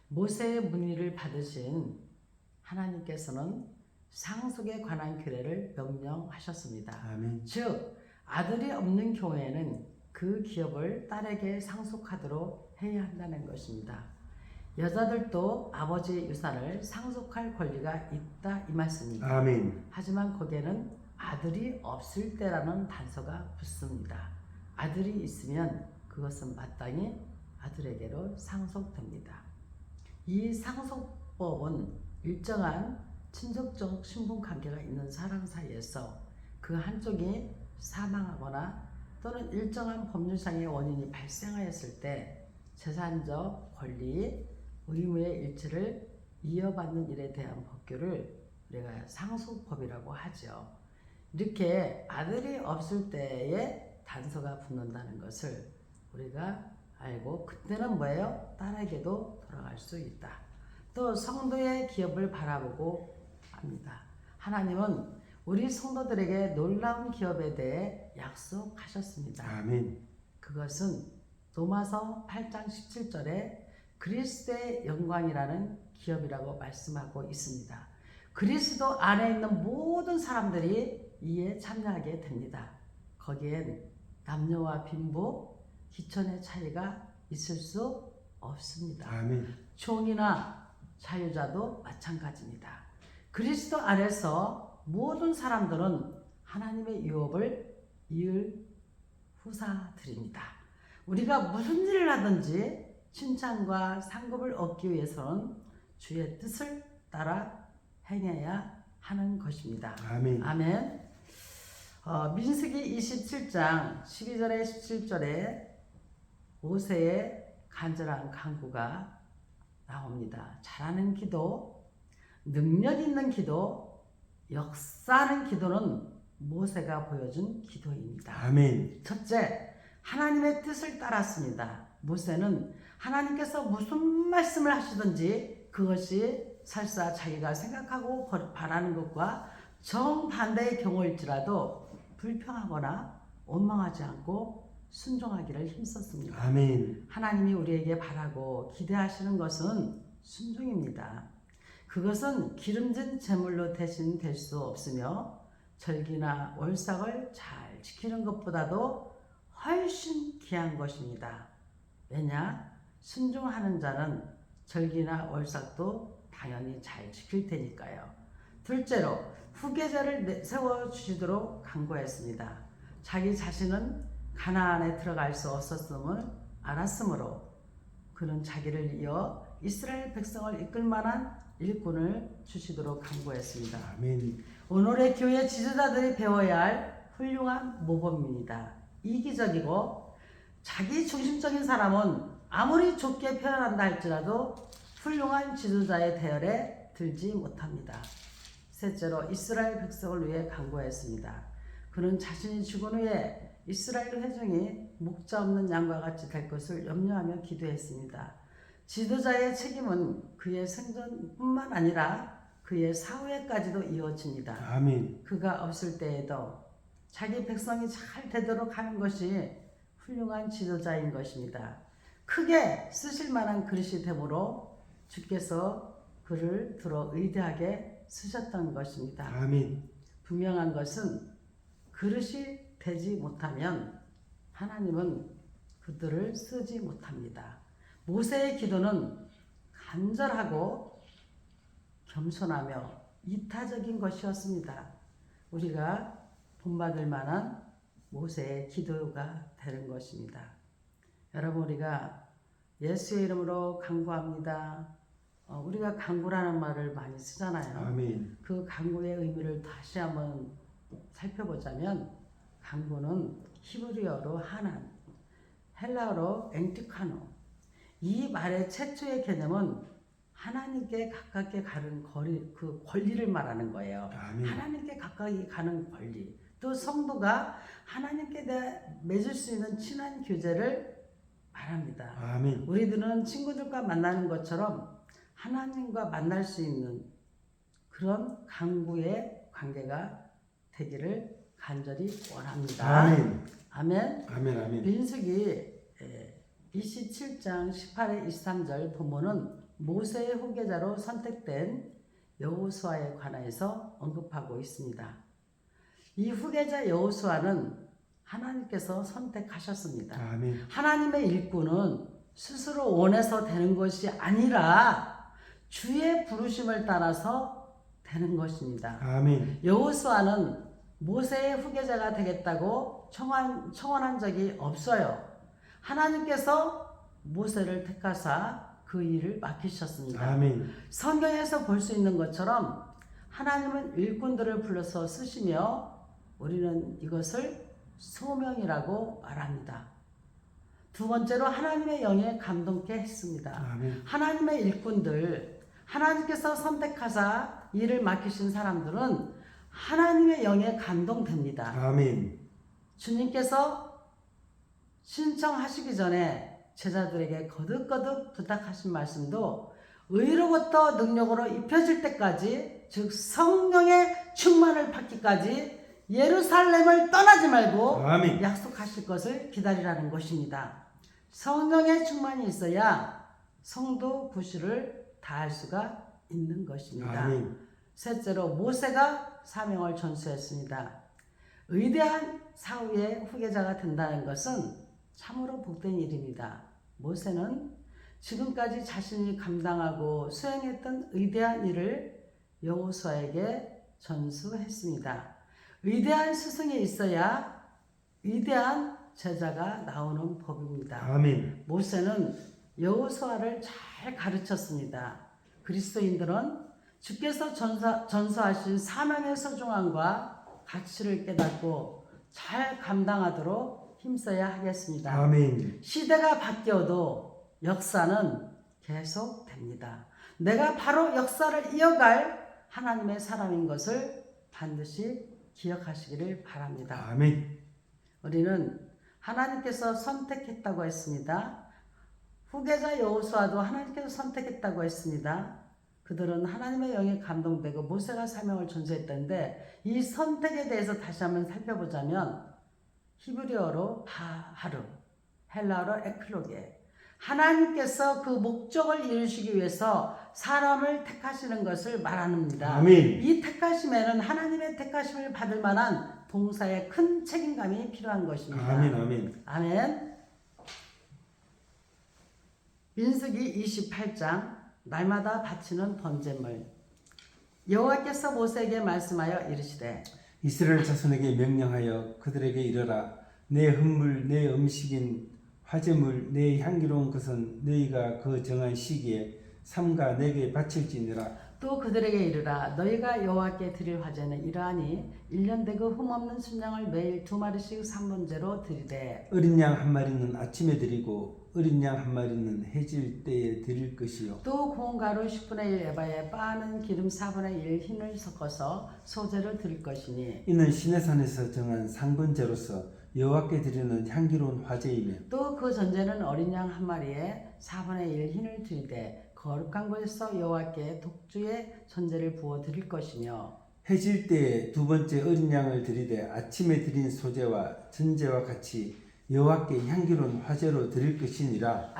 모세의 문의를 받으신 하나님께서는 상속에 관한 규례를 명령하셨습니다. 아멘. 즉 아들이 없는 경우에는 그 기업을 딸에게 상속하도록 해야 한다는 것입니다. 여자들도 아버지의 유산을 상속할 권리가 있다 이 말씀입니다. 아멘. 하지만 거기에는 아들이 없을 때라는 단서가 붙습니다. 아들이 있으면 그것은 마땅히 아들에게로 상속됩니다. 이 상속법은 일정한 친족적 신분 관계가 있는 사람 사이에서 그 한쪽이 사망하거나 또는 일정한 법률상의 원인이 발생하였을 때 재산적 권리, 의무의 일치를 이어받는 일에 대한 법규를 우리가 상속법이라고 하죠. 이렇게 아들이 없을 때에 단서가 붙는다는 것을 우리가 알고 그때는 뭐예요? 딸에게도 돌아갈 수 있다. 또 성도의 기업을 바라보고 합니다. 하나님은 우리 성도들에게 놀라운 기업에 대해 약속하셨습니다. 아멘. 그것은 로마서 8장 17절에 그리스도의 영광이라는 기업이라고 말씀하고 있습니다. 그리스도 안에 있는 모든 사람들이 이에 참여하게 됩니다. 거기엔 남녀와 빈부, 기천의 차이가 있을 수 없습니다. 아멘. 종이나 자유자도 마찬가지입니다. 그리스도 안에서 모든 사람들은 하나님의 유업을 이을 후사드립니다. 우리가 무슨 일을 하든지 칭찬과 상급을 얻기 위해서는 주의 뜻을 따라 행해야 하는 것입니다. 아멘. 아멘. 민수기 27장 12절에 17절에 모세의 간절한 간구가 나옵니다. 잘하는 기도, 능력 있는 기도, 역사하는 기도는 모세가 보여준 기도입니다. 아멘. 첫째, 하나님의 뜻을 따랐습니다. 모세는 하나님께서 무슨 말씀을 하시든지 그것이 설사 자기가 생각하고 바라는 것과 정반대의 경우일지라도 불평하거나 원망하지 않고 순종하기를 힘썼습니다. 아멘. 하나님이 우리에게 바라고 기대하시는 것은 순종입니다. 그것은 기름진 제물로 대신 될 수 없으며 절기나 월삭을 잘 지키는 것보다도 훨씬 귀한 것입니다. 왜냐? 순종하는 자는 절기나 월삭도 당연히 잘 지킬 테니까요. 둘째로 후계자를 세워주시도록 간구했습니다. 자기 자신은 가나안에 들어갈 수 없었음을 알았으므로 그는 자기를 이어 이스라엘 백성을 이끌 만한 일꾼을 주시도록 간구했습니다. 아멘. 오늘의 교회 지도자들이 배워야 할 훌륭한 모범입니다. 이기적이고 자기 중심적인 사람은 아무리 좋게 표현한다 할지라도 훌륭한 지도자의 대열에 들지 못합니다. 셋째로 이스라엘 백성을 위해 간구했습니다. 그는 자신이 죽은 후에 이스라엘 회중이 목자 없는 양과 같이 될 것을 염려하며 기도했습니다. 지도자의 책임은 그의 생전뿐만 아니라 그의 사후에까지도 이어집니다. 아멘. 그가 없을 때에도 자기 백성이 잘 되도록 하는 것이 훌륭한 지도자인 것입니다. 크게 쓰실 만한 그릇이 되므로 주께서 그를 들어 의대하게 쓰셨던 것입니다. 아멘. 분명한 것은 그릇이 되지 못하면 하나님은 그들을 쓰지 못합니다. 모세의 기도는 간절하고 겸손하며 이타적인 것이었습니다. 우리가 본받을 만한 모세의 기도가 되는 것입니다. 여러분, 우리가 예수의 이름으로 간구합니다. 우리가 간구라는 말을 많이 쓰잖아요. 아멘. 그 간구의 의미를 다시 한번 살펴보자면 간구는 히브리어로 하난, 헬라어로 엔티카노. 이 말의 최초의 개념은 하나님께 가깝게 가는 거리, 그 권리를 말하는 거예요. 아멘. 하나님께 가까이 가는 권리. 또 성도가 하나님께 맺을 수 있는 친한 교제를 말합니다. 아멘. 우리들은 친구들과 만나는 것처럼 하나님과 만날 수 있는 그런 간구의 관계가 되기를 간절히 원합니다. 아멘. 아멘. 아멘. 아멘. 민수기 27장 18에 23절 본문은 모세의 후계자로 선택된 여호수아에 관하여서 언급하고 있습니다. 이 후계자 여호수아는 하나님께서 선택하셨습니다. 아멘. 하나님의 일꾼은 스스로 원해서 되는 것이 아니라 주의 부르심을 따라서 되는 것입니다. 아멘. 여호수아는 모세의 후계자가 되겠다고 청원한 적이 없어요. 하나님께서 모세를 택하사 그 일을 맡기셨습니다. 아멘. 성경에서 볼 수 있는 것처럼 하나님은 일꾼들을 불러서 쓰시며 우리는 이것을 소명이라고 말합니다. 두 번째로 하나님의 영에 감동케 했습니다. 아멘. 하나님의 일꾼들, 하나님께서 선택하사 일을 맡기신 사람들은 하나님의 영에 감동됩니다. 아멘. 주님께서 신청하시기 전에 제자들에게 거듭거듭 부탁하신 말씀도 의로부터 능력으로 입혀질 때까지, 즉 성령의 충만을 받기까지 예루살렘을 떠나지 말고 아멘. 약속하실 것을 기다리라는 것입니다. 성령의 충만이 있어야 성도 구실을 다할 수가 있는 것입니다. 아멘. 셋째로 모세가 사명을 전수했습니다. 위대한 사후의 후계자가 된다는 것은 참으로 복된 일입니다. 모세는 지금까지 자신이 감당하고 수행했던 위대한 일을 여호수아에게 전수했습니다. 위대한 스승이 있어야 위대한 제자가 나오는 법입니다. 아멘. 모세는 여호수아를 잘 가르쳤습니다. 그리스도인들은 주께서 전수하신 사명의 소중함과 가치를 깨닫고 잘 감당하도록 힘써야 하겠습니다. 아멘. 시대가 바뀌어도 역사는 계속됩니다. 내가 바로 역사를 이어갈 하나님의 사람인 것을 반드시 기억하시기를 바랍니다. 아멘. 우리는 하나님께서 선택했다고 했습니다. 후계자 여호수아도 하나님께서 선택했다고 했습니다. 그들은 하나님의 영에 감동되고 모세가 사명을 전수했던데, 이 선택에 대해서 다시 한번 살펴보자면 히브리어로 하루, 헬라어로 에클로게, 하나님께서 그 목적을 이루시기 위해서 사람을 택하시는 것을 말합니다. 아멘. 이 택하심에는 하나님의 택하심을 받을 만한 봉사에 큰 책임감이 필요한 것입니다. 아멘. 아멘. 아멘. 민수기 28장 날마다 바치는 번제물. 여호와께서 모세에게 말씀하여 이르시되 이스라엘 자손에게 명령하여 그들에게 이르라. 내 헌물 내 음식인 화제물 내 향기로운 것은 너희가 그 정한 시기에 삼가 내게 바칠지니라. 또 그들에게 이르라. 너희가 여호와께 드릴 화제는 이러하니 1년 되고 흠없는 순양을 매일 2마리씩 3번제로 드리되, 어린 양 한 마리는 아침에 드리고 어린 양 한 마리는 해질 때에 드릴 것이요. 또 고운 가루 10분의 1 에바에 빻는 기름 4분의 1 흰을 섞어서 소제를 드릴 것이니, 이는 시내산에서 정한 상번제로서 여호와께 드리는 향기로운 화제이며, 또 그 전제는 어린 양 한 마리에 4분의 1 흰을 드리되 거룩한 곳에서 여호와께 독주의 전제를 부어 드릴 것이며, 해질 때에 두 번째 어린 양을 드리되 아침에 드린 소제와 전제와 같이 여호와께 향기로운 화제로 드릴 것이니라.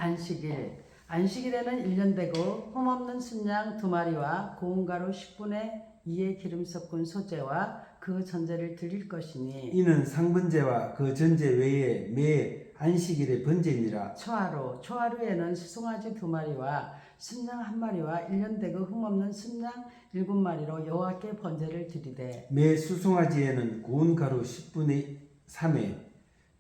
안식일에는 1년 되고 흠없는 순양 2마리와 고운 가루 10분의 2의 기름 섞은 소제와 그 전제를 드릴 것이니 이는 상번제와 그 전제 외에 매 안식일의 번제니라. 초하루에는 수송아지 2마리와 순양 1마리와 1년 되고 흠없는 순양 7마리로 여호와께 번제를 드리되 매 수송아지에는 고운 가루 10분의 3에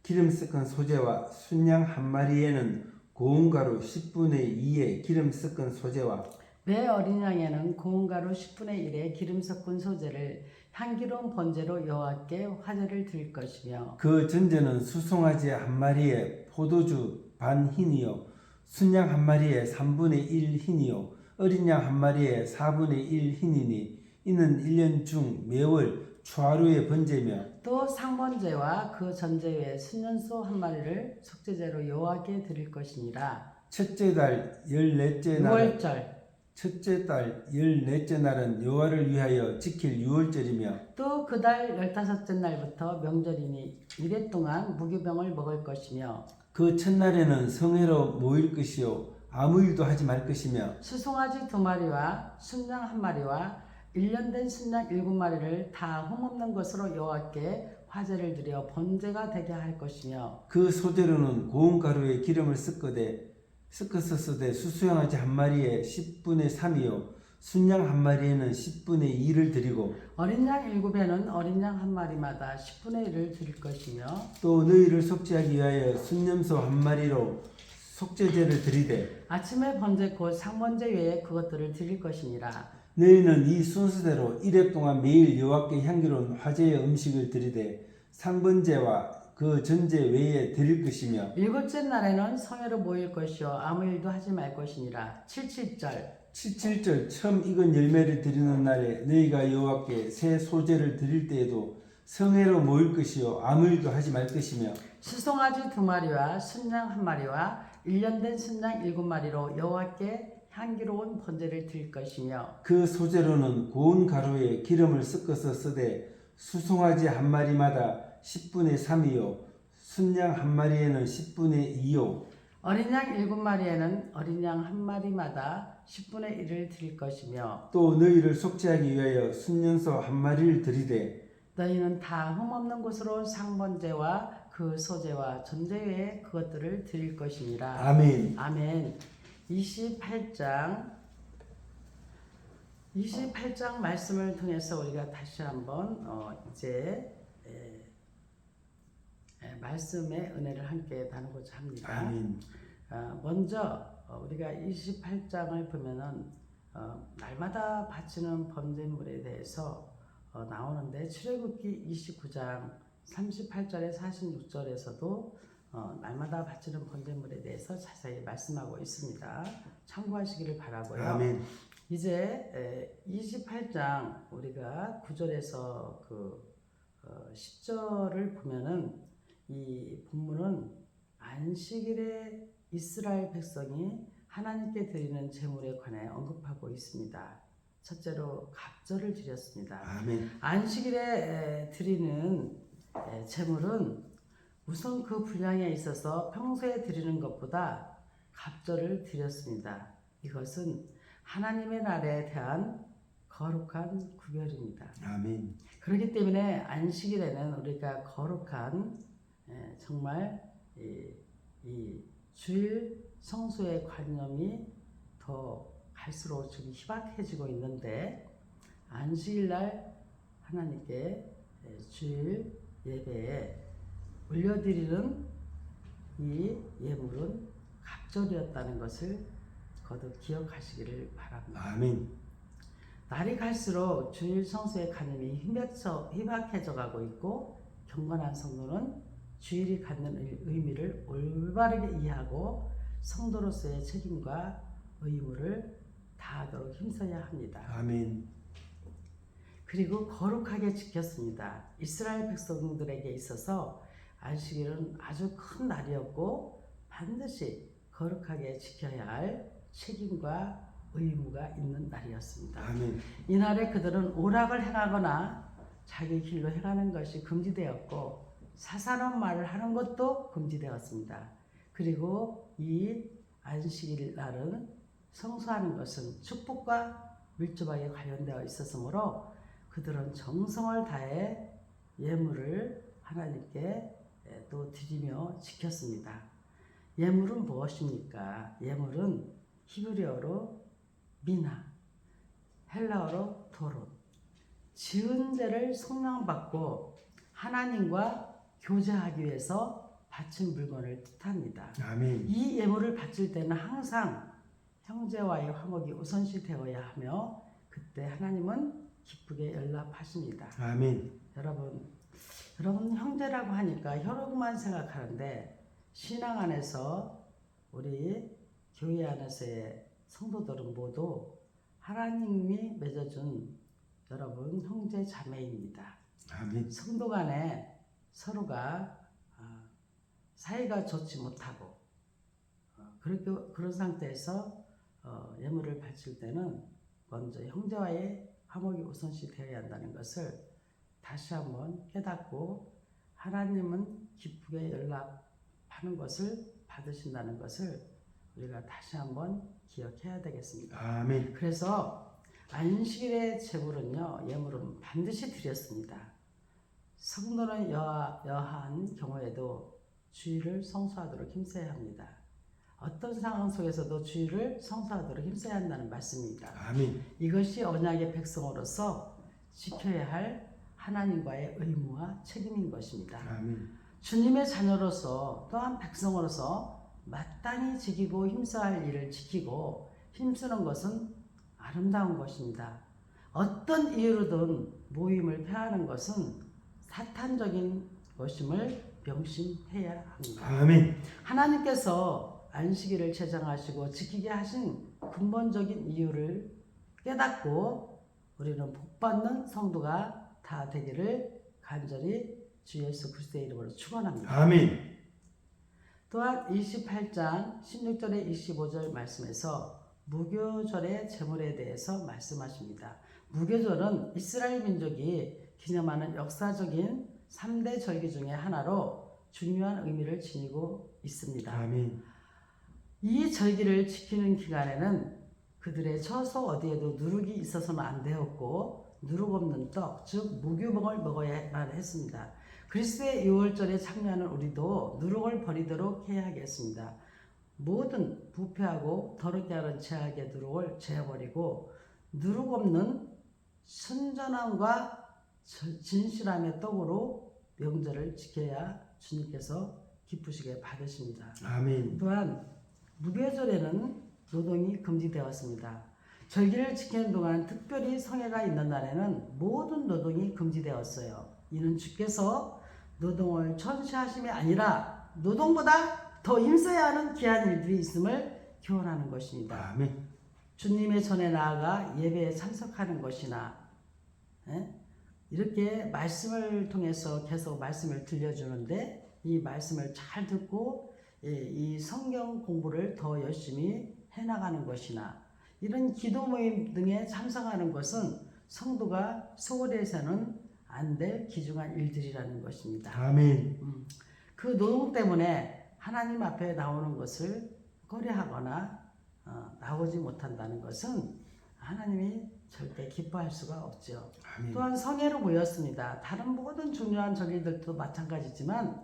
기름 섞은 소제와 순양 1마리에는 고운 가루 10분의 2의 기름 섞은 소제와 매 어린 양에는 고운 가루 10분의 1의 기름 섞은 소제를 향기로운 번제로 여호와께 화제를 드릴 것이며 그 전제는 수송아지 1마리에 포도주 반 흰이요 순양 1마리에 3분의 1 흰이요 어린 양 1마리에 4분의 1 흰이니 이는 1년 중 매월 초하루의 번제며 또 상번제와 그 전제 외에 순년소 1마리를 속죄제로 여호와께 드릴 것이니라. 첫째 달 14째 날은 6월절 첫째 달 14째 날은 여호와를 위하여 지킬 유월절이며 또 그 달 15째 날부터 명절이니 이래 동안 무교병을 먹을 것이며 그 첫날에는 성회로 모일 것이요 아무 일도 하지 말 것이며 수송아지 2마리와 순양 1마리와 1년 된 순양 7마리를 다 흠없는 것으로 여호와께 화제를 드려 번제가 되게 할 것이며 그 소재로는 고운 가루에 기름을 섞어서 쓰되 수수양아지 1마리에 10분의 3이요 순양 1마리에는 10분의 2를 드리고 어린 양 7에는 어린 양 1마리마다 10분의 1을 드릴 것이며 또 너희를 속죄하기 위하여 순념소 1마리로 속죄제를 드리되 아침에 번제 곧 상번제 외에 그것들을 드릴 것이니라. 너희는 이 순서대로 이래 동안 매일 여호와께 향기로운 화제의 음식을 드리되 상번제와 그 전제 외에 드릴 것이며 7째 날에는 성회로 모일 것이요 아무 일도 하지 말 것이니라. 77절 처음 익은 열매를 드리는 날에 너희가 여호와께 새 소제를 드릴 때에도 성회로 모일 것이요 아무 일도 하지 말 것이며 수송아지 2마리와 순양 1마리와 1년 된 순양 7마리로 여호와께 향기로운 번제를 드릴 것이며 그 소제로는 고운 가루에 기름을 섞어서 쓰되 수송아지 1마리마다 10분의 3이요 순양 1마리에는 10분의 2요 어린 양 7마리에는 어린 양 1마리마다 10분의 1을 드릴 것이며 또 너희를 속죄하기 위하여 순년소 1마리를 드리되 너희는 다 흠없는 곳으로 상번제와 그 소제와 전제 외에 그것들을 드릴 것이니라. 아멘. 아멘. 28장 말씀을 통해서 우리가 다시 한번 이제 말씀의 은혜를 함께 나누고자 합니다. 아멘. 먼저 우리가 28장을 보면은 날마다 바치는 번제물에 대해서 나오는데 출애굽기 29장 38절에 46절에서도 날마다 바치는 번제물에 대해서 자세히 말씀하고 있습니다. 참고하시기를 바라고요. 아멘. 이제 28장 우리가 9절에서 그 10절을 보면은 이 본문은 안식일에 이스라엘 백성이 하나님께 드리는 제물에 관해 언급하고 있습니다. 첫째로 갑절을 드렸습니다. 아멘. 안식일에 드리는 제물은 우선 그 분량에 있어서 평소에 드리는 것보다 갑절을 드렸습니다. 이것은 하나님의 날에 대한 거룩한 구별입니다. 아멘. 그렇기 때문에 안식일에는 우리가 거룩한 정말 이 주일 성수의 관념이 더 갈수록 좀 희박해지고 있는데 안식일날 하나님께 주일 예배에 올려드리는 이 예물은 갑절이었다는 것을 거듭 기억하시기를 바랍니다. 아멘. 날이 갈수록 주일 성수의 관념이 희박해져 가고 있고 경건한 성도는 주일이 갖는 의미를 올바르게 이해하고 성도로서의 책임과 의무를 다하도록 힘써야 합니다. 아멘. 그리고 거룩하게 지켰습니다. 이스라엘 백성들에게 있어서 안식일은 아주 큰 날이었고 반드시 거룩하게 지켜야 할 책임과 의무가 있는 날이었습니다. 아멘. 이날에 그들은 오락을 행하거나 자기 길로 행하는 것이 금지되었고 사사로운 말을 하는 것도 금지되었습니다. 그리고 이 안식일 날은 성수하는 것은 축복과 밀접하게 관련되어 있었으므로 그들은 정성을 다해 예물을 하나님께 또 드리며 지켰습니다. 예물은 무엇입니까? 예물은 히브리어로 미나, 헬라어로 도론, 지은 죄를 속량받고 하나님과 교제하기 위해서 바친 물건을 뜻합니다. 아멘. 이 예물을 바칠 때는 항상 형제와의 화목이 우선시 되어야 하며 그때 하나님은 기쁘게 연락하십니다. 아멘. 여러분 형제라고 하니까 혈육만 생각하는데 신앙 안에서 우리 교회 안에서의 성도들은 모두 하나님이 맺어준 여러분 형제 자매입니다. 아멘. 성도 간에 서로가 사이가 좋지 못하고 그런 상태에서 예물을 바칠 때는 먼저 형제와의 화목이 우선시 되어야 한다는 것을 다시 한번 깨닫고 하나님은 기쁘게 연락하는 것을 받으신다는 것을 우리가 다시 한번 기억해야 되겠습니다. 아멘. 그래서 안식일의 제물은요, 예물은 반드시 드렸습니다. 성도는 여한 경우에도 주일을 성수하도록 힘써야 합니다. 어떤 상황 속에서도 주일을 성수하도록 힘써야 한다는 말씀입니다. 아멘. 이것이 언약의 백성으로서 지켜야 할 하나님과의 의무와 책임인 것입니다. 아멘. 주님의 자녀로서 또한 백성으로서 마땅히 지키고 힘써야 할 일을 지키고 힘쓰는 것은 아름다운 것입니다. 어떤 이유로든 모임을 폐하는 것은 사탄적인 것임을 명심해야 합니다. 아멘. 하나님께서 안식일을 제정하시고 지키게 하신 근본적인 이유를 깨닫고 우리는 복받는 성도가 다 되기를 간절히 주 예수 그리스도의 이름으로 축원합니다. 아멘. 또한 28장 16절에 25절 말씀에서 무교절의 제물에 대해서 말씀하십니다. 무교절은 이스라엘 민족이 기념하는 역사적인 3대 절기 중에 하나로 중요한 의미를 지니고 있습니다. 아멘. 이 절기를 지키는 기간에는 그들의 처소 어디에도 누룩이 있어서는 안 되었고 누룩 없는 떡, 즉 무교복을 먹어야만 했습니다. 그리스도의 유월절에 참여하는 우리도 누룩을 버리도록 해야 하겠습니다. 모든 부패하고 더럽게 하는 죄악의 누룩을 제어버리고 누룩 없는 순전함과 진실함의 떡으로 명절을 지켜야 주님께서 기쁘시게 받으십니다. 아멘. 또한 무교절에는 노동이 금지되었습니다. 절기를 지키는 동안 특별히 성회가 있는 날에는 모든 노동이 금지되었어요. 이는 주께서 노동을 천시하심이 아니라 노동보다 더 힘써야 하는 귀한 일들이 있음을 교훈하는 것입니다. 아멘. 주님의 전에 나아가 예배에 참석하는 것이나 이렇게 말씀을 통해서 계속 말씀을 들려주는데 이 말씀을 잘 듣고 이 성경 공부를 더 열심히 해나가는 것이나 이런 기도 모임 등에 참석하는 것은 성도가 소홀히 해서는 안 될 귀중한 일들이라는 것입니다. 아멘. 그 노동 때문에 하나님 앞에 나오는 것을 꺼려하거나 나오지 못한다는 것은 하나님이 절대 기뻐할 수가 없죠. 아멘. 또한 성회로 모였습니다. 다른 모든 중요한 절기들도 마찬가지지만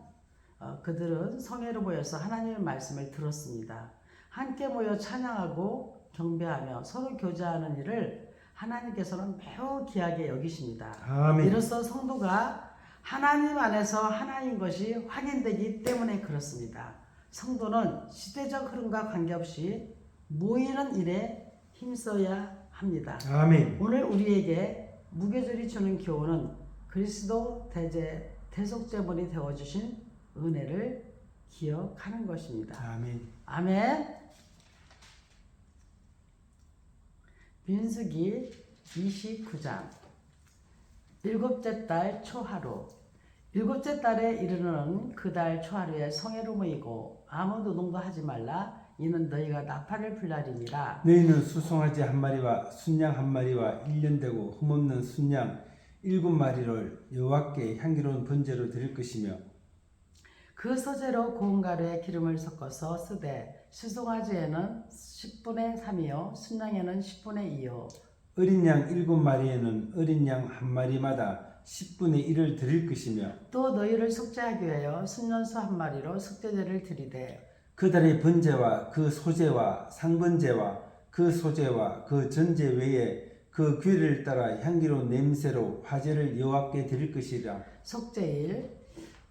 그들은 성회로 모여서 하나님의 말씀을 들었습니다. 함께 모여 찬양하고 경배하며 서로 교제하는 일을 하나님께서는 매우 귀하게 여기십니다. 아멘. 이로써 성도가 하나님 안에서 하나인 것이 확인되기 때문에 그렇습니다. 성도는 시대적 흐름과 관계없이 모이는 일에 힘써야 합니다. 아멘. 오늘 우리에게 무교절이 주는 교훈은 그리스도 대속제물이 되어주신 은혜를 기억하는 것입니다. 아멘. 아멘. 민수기 29장 일곱째 달 초하루 일곱째 달에 이르는 그 달 초하루에 성회로 모이고 아무 노동도 하지 말라. 이는 너희가 나팔을 불날이니라. 너희는 수송아지 한 마리와 순양 한 마리와 1년 되고 흠없는 순양 7마리를 여호와께 향기로운 번제로 드릴 것이며 그 소재로 고운 가루에 기름을 섞어서 쓰되 수송아지에는 10분의 3이요 순양에는 10분의 2요 어린 양 7마리에는 어린 양 한 마리마다 10분의 1을 드릴 것이며 또 너희를 속죄하기 위하여 순년소 한 마리로 속죄제를 드리되 그 달의 번제와 그 소제와 상번제와 그 소제와 그 전제 외에 그 규례를 따라 향기로운 냄새로 화제를 여호와께 드릴 것이라. 속죄일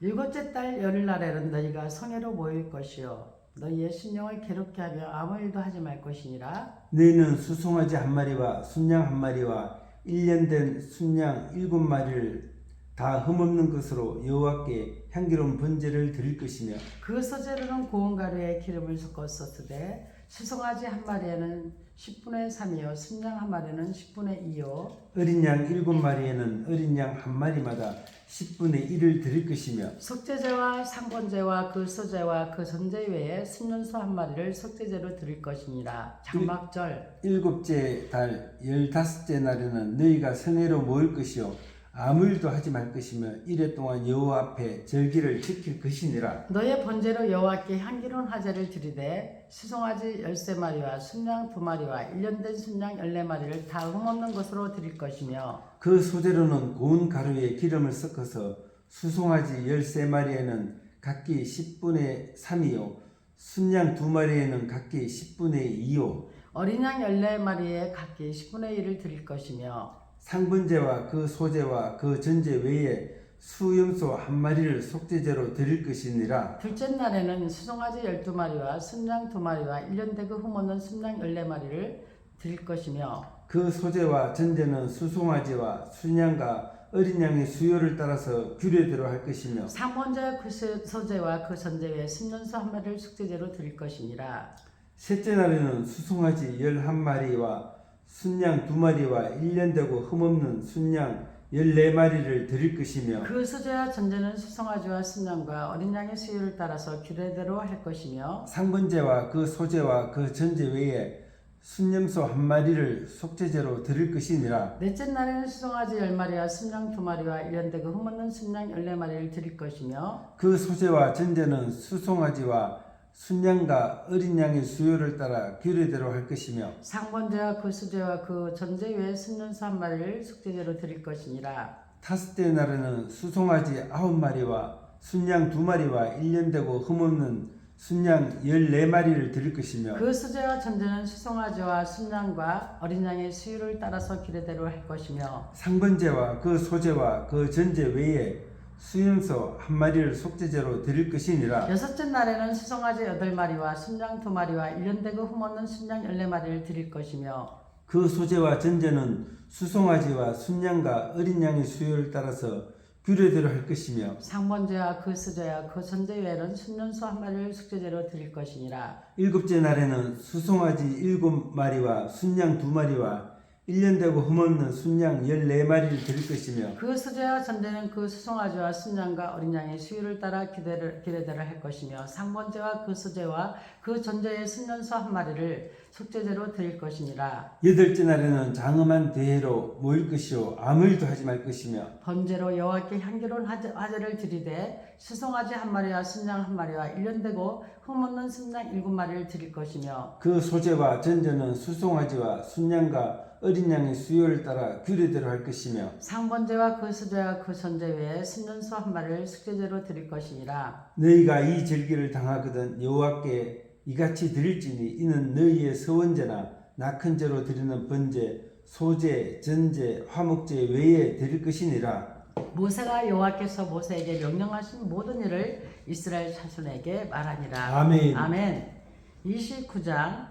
일곱째 달 열흘날에는 너희가 성회로 모일 것이요 너희의 신령을 괴롭게 하며 아무 일도 하지 말 것이니라. 너희는 수송아지 한 마리와 순양 한 마리와 1년 된 순양 7마리를 다 흠없는 것으로 여호와께 향기로운 번제를 드릴 것이며 그 소재로는 고운 가루에 기름을 섞어서 쓰되 수송아지 한 마리에는 10분의 3이요 순양 한 마리는 10분의 2요 어린 양 7마리에는 어린 양 한 마리마다 10분의 1을 드릴 것이며 속죄제와 상번제와 그 소제와 그 전제 외에 순년소 한 마리를 속죄제로 드릴 것이니라. 장막절 7째 달 15째 날에는 너희가 성회로 모일 것이요 아무 일도 하지 말 것이며 이래 동안 여호와 앞에 절기를 지킬 것이니라. 너의 번제로 여호와께 향기로운 화제를 드리되 수송아지 13마리와 순양 2마리와 1년 된 순양 14마리를 다 흠없는 것으로 드릴 것이며 그 소재로는 고운 가루에 기름을 섞어서 수송아지 13마리에는 각기 10분의 3이요 순양 2마리에는 각기 10분의 2요 어린 양 14마리에 각기 10분의 1을 드릴 것이며 상번제와 그 소제와 그 전제 외에 수염소 한 마리를 속죄제로 드릴 것이니라. 둘째 날에는 수송아지 12마리와 순양 2마리와 1년 되고 흠없는 순양 14마리를 드릴 것이며 그 소제와 전제는 수송아지와 순양과 어린 양의 수요를 따라서 규례대로 할 것이며 상번제와 그 소제와 그 전제 외에 순년소 한 마리를 속죄제로 드릴 것이니라. 셋째 날에는 수송아지 11마리와 순양 2마리와 1년 되고 흠없는 순양 14마리를 드릴 것이며 그 소재와 전제는 수송아지와 순양과 어린 양의 수요를 따라서 규례대로 할 것이며 상번제와 그 소제와 그 전제 외에 순염소 한 마리를 속죄제로 드릴 것이니라. 넷째 날에는 수송아지 10마리와 순양 2마리와 1년 되고 흠없는 순양 14마리를 드릴 것이며 그 소제와 전제는 수송아지와 순양과 어린 양의 수요를 따라 규례대로 할 것이며 상번제와 그 수제와 그 전제 외에 순년소 한 마리를 속죄제로 드릴 것이니라. 다섯째 날에는 수송아지 9마리와 순양 2마리와 1년 되고 흠없는 순양 14마리를 드릴 것이며 그 수제와 전제는 수송아지와 순양과 어린 양의 수요를 따라서 규례대로 할 것이며 상번제와 그 소제와 그 전제 외에 수염소 한 마리를 속죄제로 드릴 것이니라. 여섯째 날에는 수송아지 8마리와 순양 2마리와 1년 되고 흠없는 순양 14마리를 드릴 것이며 그 소제와 전제는 수송아지와 순양과 어린 양의 수요를 따라서 규례대로 할 것이며 상번제와 그 수제와 그 전제 외에는 순년소 한 마리를 속죄제로 드릴 것이니라. 일곱째 날에는 수송아지 7마리와 순양 2마리와 1년 되고 흠없는 순양 14마리를 드릴 것이며 그 수제와 전제는 그 수송아지와 순양과 어린 양의 수요를 따라 규례대로 할 것이며 상번제와 그 수제와 그 전제의 순년소 한 마리를 속죄제로 드릴 것이니라. 여덟째 날에는 장엄한 대회로 모일 것이요 아무 일도 하지 말 것이며 번제로 여호와께 향기로운 화제를 드리되 수송아지 한 마리와 순양 한 마리와 1년 되고 흠없는 순양 7마리를 드릴 것이며 그 소제와 전제는 수송아지와 순양과 어린 양의 수요를 따라 규례대로 할 것이며 상번제와 그 수제와 그 전제 외에 순년소 한 마리를 속죄제로 드릴 것이니라. 너희가 이 절기를 당하거든 여호와께 이같이 드릴지니 이는 너희의 서원제나 낙헌제로 드리는 번제 소제 전제 화목제 외에 드릴 것이니라. 모세가 여호와께서 모세에게 명령하신 모든 일을 이스라엘 자손에게 말하니라. 아멘. 아멘. 29장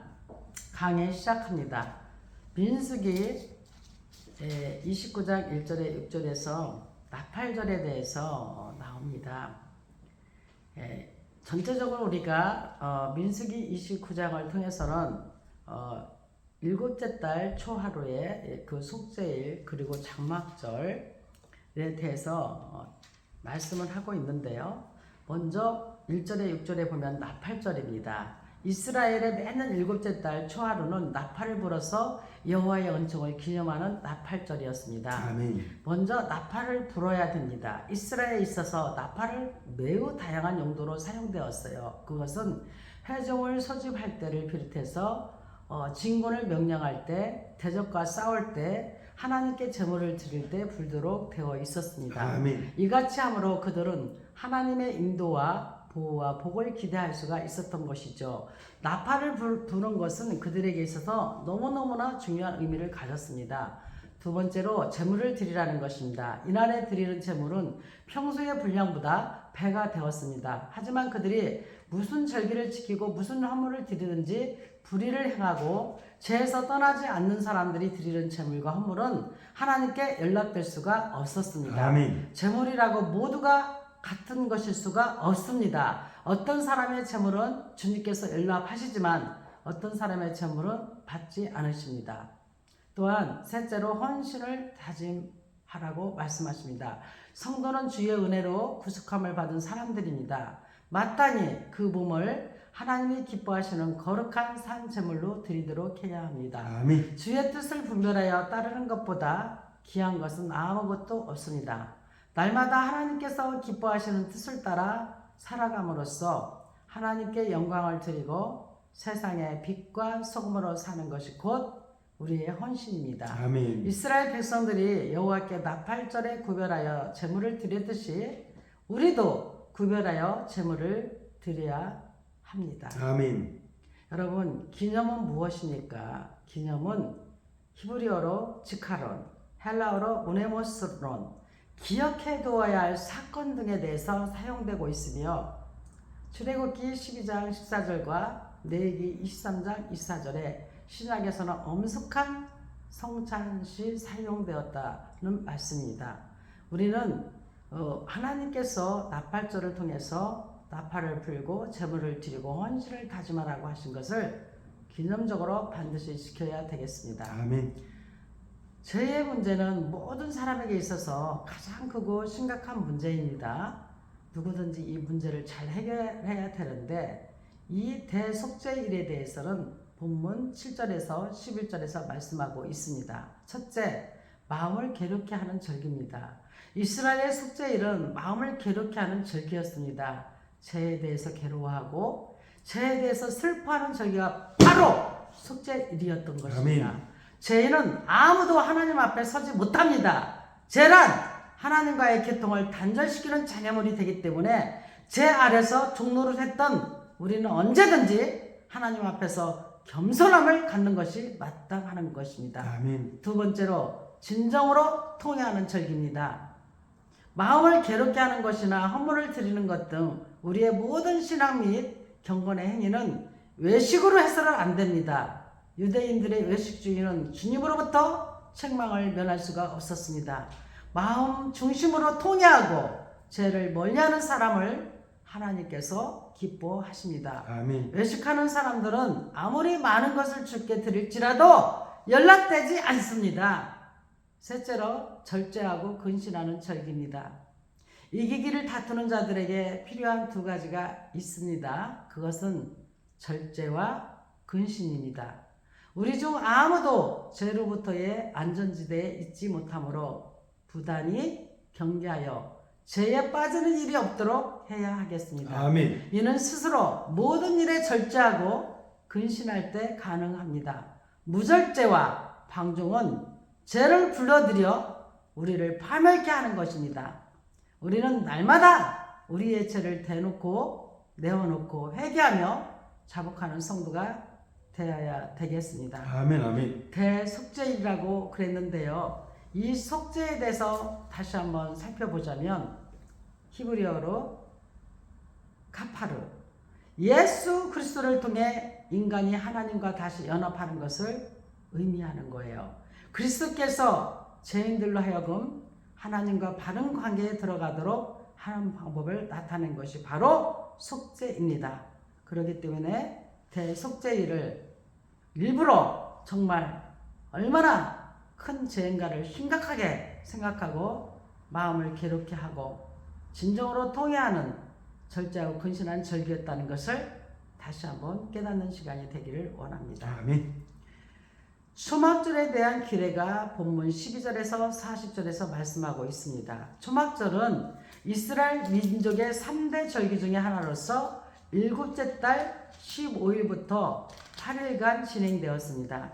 강해 시작합니다. 민수기 29장 1절에 6절에서 나팔절에 대해서 나옵니다. 전체적으로 우리가 민수기 29장을 통해서는 일곱째 달 초하루에 그 속죄일 그리고 장막절에 대해서 말씀을 하고 있는데요. 먼저 1절에 6절에 보면 나팔절입니다. 이스라엘의 매년 7째 달 초하루는 나팔을 불어서 여호와의 은총을 기념하는 나팔절이었습니다. 아멘. 먼저 나팔을 불어야 됩니다. 이스라엘에 있어서 나팔을 매우 다양한 용도로 사용되었어요. 그것은 회중을 소집할 때를 비롯해서 진군을 명령할 때, 대적과 싸울 때, 하나님께 제물을 드릴 때 불도록 되어 있었습니다. 아멘. 이같이 함으로 그들은 하나님의 인도와 보호와 복을 기대할 수가 있었던 것이죠. 나팔을 부는 것은 그들에게 있어서 너무너무나 중요한 의미를 가졌습니다. 두 번째로 제물을 드리라는 것입니다. 이날에 드리는 제물은 평소의 분량보다 배가 되었습니다. 하지만 그들이 무슨 절기를 지키고 무슨 헌물을 드리든지 불의를 행하고 죄에서 떠나지 않는 사람들이 드리는 제물과 헌물은 하나님께 연락될 수가 없었습니다. 아멘. 제물이라고 모두가 같은 것일 수가 없습니다. 어떤 사람의 제물은 주님께서 연락하시지만 어떤 사람의 제물은 받지 않으십니다. 또한 셋째로 헌신을 다짐하라고 말씀하십니다. 성도는 주의 은혜로 구속함을 받은 사람들입니다. 마땅히 그 몸을 하나님이 기뻐하시는 거룩한 산 제물로 드리도록 해야 합니다. 아멘. 주의 뜻을 분별하여 따르는 것보다 귀한 것은 아무것도 없습니다. 날마다 하나님께서 기뻐하시는 뜻을 따라 살아감으로써 하나님께 영광을 드리고 세상의 빛과 소금으로 사는 것이 곧 우리의 헌신입니다. 아멘. 이스라엘 백성들이 여호와께 나팔절에 구별하여 제물을 드렸듯이 우리도 구별하여 제물을 드려야 합니다. 아멘. 여러분, 기념은 무엇입니까? 기념은 히브리어로 지카론, 헬라어로 우네모스론, 기억해 두어야 할 사건 등에 대해서 사용되고 있으며 출애굽기 12장 14절과 레위기 23장 24절에 신약에서는 엄숙한 성찬시 사용되었다는 말씀입니다. 우리는 하나님께서 나팔절을 통해서 나팔을 불고 제물을 드리고 헌신을 다짐하라고 하신 것을 기념적으로 반드시 지켜야 되겠습니다. 아멘. 죄의 문제는 모든 사람에게 있어서 가장 크고 심각한 문제입니다. 누구든지 이 문제를 잘 해결해야 되는데 이 대속죄일에 대해서는 본문 7절에서 11절에서 말씀하고 있습니다. 첫째, 마음을 괴롭게 하는 절기입니다. 이스라엘의 속죄일은 마음을 괴롭게 하는 절기였습니다. 죄에 대해서 괴로워하고 죄에 대해서 슬퍼하는 절기가 바로 속죄일이었던 것입니다. 아멘. 죄인은 아무도 하나님 앞에 서지 못합니다. 죄란 하나님과의 교통을 단절시키는 장애물이 되기 때문에 죄 아래서 종노를 했던 우리는 언제든지 하나님 앞에서 겸손함을 갖는 것이 마땅하는 것입니다. 아멘. 두 번째로 진정으로 통회하는 절기입니다. 마음을 괴롭게 하는 것이나 헌물을 드리는 것 등 우리의 모든 신앙 및 경건의 행위는 외식으로 해서는 안 됩니다. 유대인들의 외식주의는 주님으로부터 책망을 면할 수가 없었습니다. 마음 중심으로 통회하고 죄를 멀리하는 사람을 하나님께서 기뻐하십니다. 아멘. 외식하는 사람들은 아무리 많은 것을 주께 드릴지라도 연락되지 않습니다. 셋째로 절제하고 근신하는 절기입니다. 이기기를 다투는 자들에게 필요한 두 가지가 있습니다. 그것은 절제와 근신입니다. 우리 중 아무도 죄로부터의 안전지대에 있지 못하므로 부단히 경계하여 죄에 빠지는 일이 없도록 해야 하겠습니다. 아멘. 이는 스스로 모든 일에 절제하고 근신할 때 가능합니다. 무절제와 방종은 죄를 불러들여 우리를 파멸케 하는 것입니다. 우리는 날마다 우리의 죄를 대놓고 내어놓고 회개하며 자복하는 성도가 되어야 되겠습니다. 아멘. 아멘. 대속죄일이라고 그랬는데요. 이 속죄에 대해서 다시 한번 살펴보자면 히브리어로 카파르, 예수 그리스도를 통해 인간이 하나님과 다시 연합하는 것을 의미하는 거예요. 그리스도께서 죄인들로 하여금 하나님과 바른 관계에 들어가도록 하는 방법을 나타낸 것이 바로 속죄입니다. 그렇기 때문에 대속죄일을 일부러 정말 얼마나 큰 죄인가를 심각하게 생각하고 마음을 괴롭게 하고 진정으로 통회하는 절제하고 근신한 절기였다는 것을 다시 한번 깨닫는 시간이 되기를 원합니다. 아멘. 초막절에 대한 규례가 본문 12절에서 40절에서 말씀하고 있습니다. 초막절은 이스라엘 민족의 3대 절기 중에 하나로서 일곱째 달 15일부터 8일간 진행되었습니다.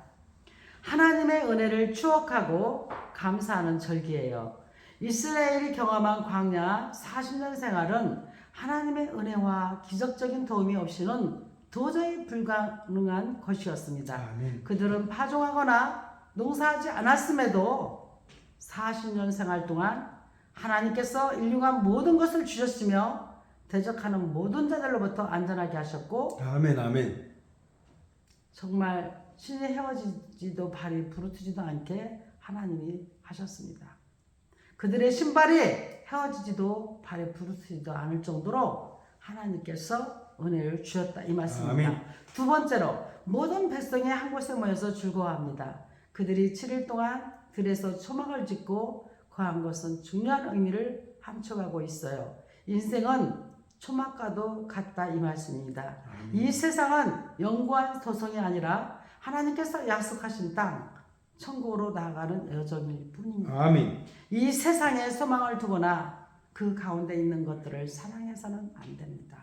하나님의 은혜를 추억하고 감사하는 절기예요. 이스라엘이 경험한 광야 40년 생활은 하나님의 은혜와 기적적인 도움이 없이는 도저히 불가능한 것이었습니다. 아멘. 그들은 파종하거나 농사하지 않았음에도 40년 생활 동안 하나님께서 인류가 모든 것을 주셨으며 대적하는 모든 자들로부터 안전하게 하셨고, 아멘. 아멘. 정말 신이 헤어지지도 발이 부르트지도 않게 하나님이 하셨습니다. 그들의 신발이 헤어지지도 발이 부르트지도 않을 정도로 하나님께서 은혜를 주셨다 이 말씀입니다. 아멘. 두 번째로 모든 백성이 한 곳에 모여서 즐거워합니다. 그들이 7일 동안 들에서 초막을 짓고 거한 것은 중요한 의미를 함축하고 있어요. 인생은 초막과도 같다 이 말씀입니다. 이 세상은 영구한 도성이 아니라 하나님께서 약속하신 땅 천국으로 나아가는 여정일 뿐입니다. 아멘. 이 세상에 소망을 두거나 그 가운데 있는 것들을 사랑해서는 안 됩니다.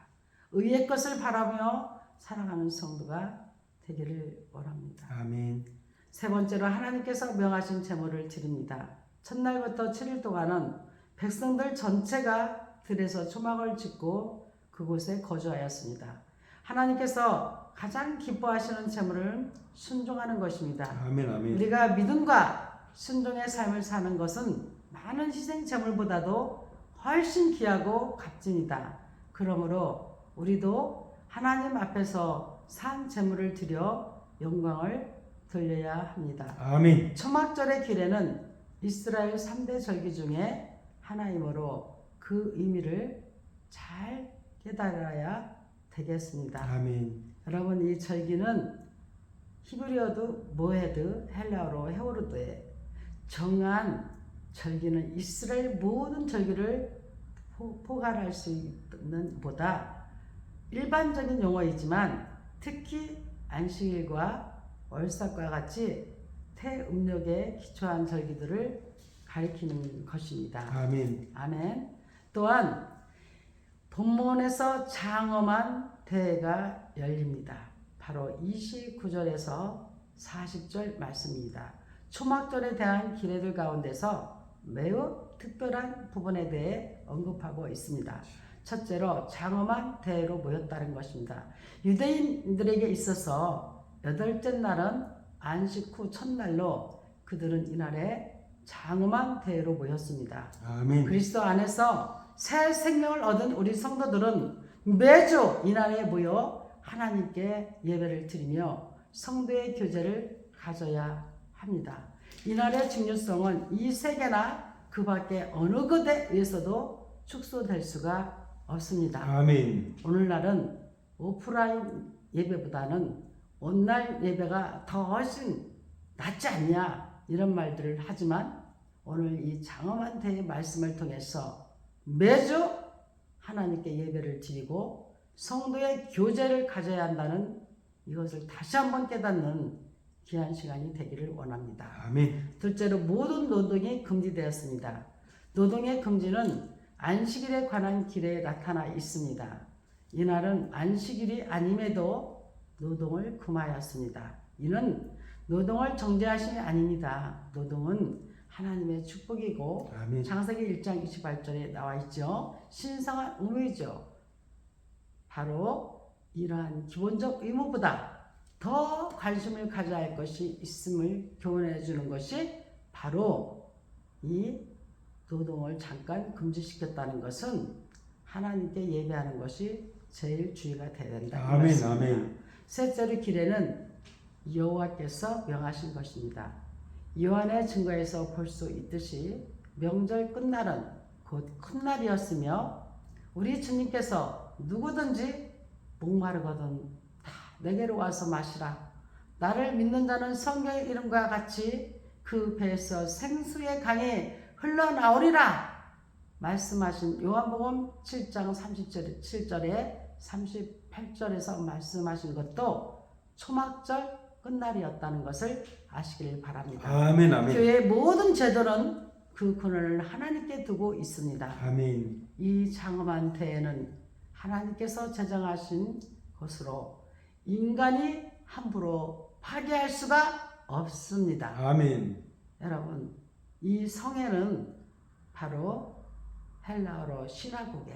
의의 것을 바라며 사랑하는 성도가 되기를 원합니다. 아멘. 세 번째로 하나님께서 명하신 제물을 드립니다. 첫날부터 7일 동안은 백성들 전체가 들에서 초막을 짓고 그곳에 거주하였습니다. 하나님께서 가장 기뻐하시는 제물은 순종하는 것입니다. 아멘. 아멘. 우리가 믿음과 순종의 삶을 사는 것은 많은 희생 제물보다도 훨씬 귀하고 값집니다. 그러므로 우리도 하나님 앞에서 산 제물을 드려 영광을 돌려야 합니다. 아멘. 초막절의 규례는 이스라엘 3대 절기 중에 하나이므로 그 의미를 잘 깨달아야 되겠습니다. 아멘. 여러분, 이 절기는 히브리어도 모헤드, 헬라어로 헤오르드에 정한 절기는 이스라엘 모든 절기를 포괄할 수 있는 보다 일반적인 용어이지만 특히 안식일과 월삭과 같이 태음력에 기초한 절기들을 가리키는 것입니다. 아멘. 아멘. 또한 본문에서 장엄한 대회가 열립니다. 바로 29절에서 40절 말씀입니다. 초막절에 대한 규례들 가운데서 매우 특별한 부분에 대해 언급하고 있습니다. 첫째로 장엄한 대회로 모였다는 것입니다. 유대인들에게 있어서 8째 날은 안식 후 첫날로 그들은 이날에 장엄한 대회로 모였습니다. 아멘. 그리스도 안에서 새 생명을 얻은 우리 성도들은 매주 이날에 모여 하나님께 예배를 드리며 성도의 교제를 가져야 합니다. 이날의 중요성은 이 세계나 그 밖에 어느 것에 의해서도 축소될 수가 없습니다. 아멘. 오늘날은 오프라인 예배보다는 온라인 예배가 더 훨씬 낫지 않냐 이런 말들을 하지만 오늘 이 장엄한 대의 말씀을 통해서 매주 하나님께 예배를 드리고 성도의 교제를 가져야 한다는 이것을 다시 한번 깨닫는 귀한 시간이 되기를 원합니다. 아멘. 둘째로 모든 노동이 금지되었습니다. 노동의 금지는 안식일에 관한 규례에 나타나 있습니다. 이날은 안식일이 아님에도 노동을 금하였습니다. 이는 노동을 정죄하심이 아닙니다. 노동은 하나님의 축복이고 아멘. 창세기 1장 28절에 나와 있죠. 신성한 의무이죠. 바로 이러한 기본적 의무보다 더 관심을 가져야 할 것이 있음을 교훈해 주는 것이 바로 이 노동을 잠깐 금지시켰다는 것은 하나님께 예배하는 것이 제일 주의가 되어야 된다. 아멘. 아멘. 셋째로 규례는 여호와께서 명하신 것입니다. 요한의 증거에서 볼 수 있듯이 명절 끝날은 곧 큰 날이었으며 우리 주님께서 누구든지 목마르거든 다 내게로 와서 마시라. 나를 믿는 자는 성경의 이름과 같이 그 배에서 생수의 강이 흘러나오리라 말씀하신 요한복음 7장 37절에 8절에서 말씀하신 것도 초막절 끝날이었다는 것을 아시길 바랍니다. 아멘, 아멘. 교회의 모든 제도는 그 근원을 하나님께 두고 있습니다. 아멘. 이 장엄한 대회는 하나님께서 제정하신 것으로 인간이 함부로 파괴할 수가 없습니다. 아멘. 여러분, 이 성회는 바로 헬라어로 시나고게,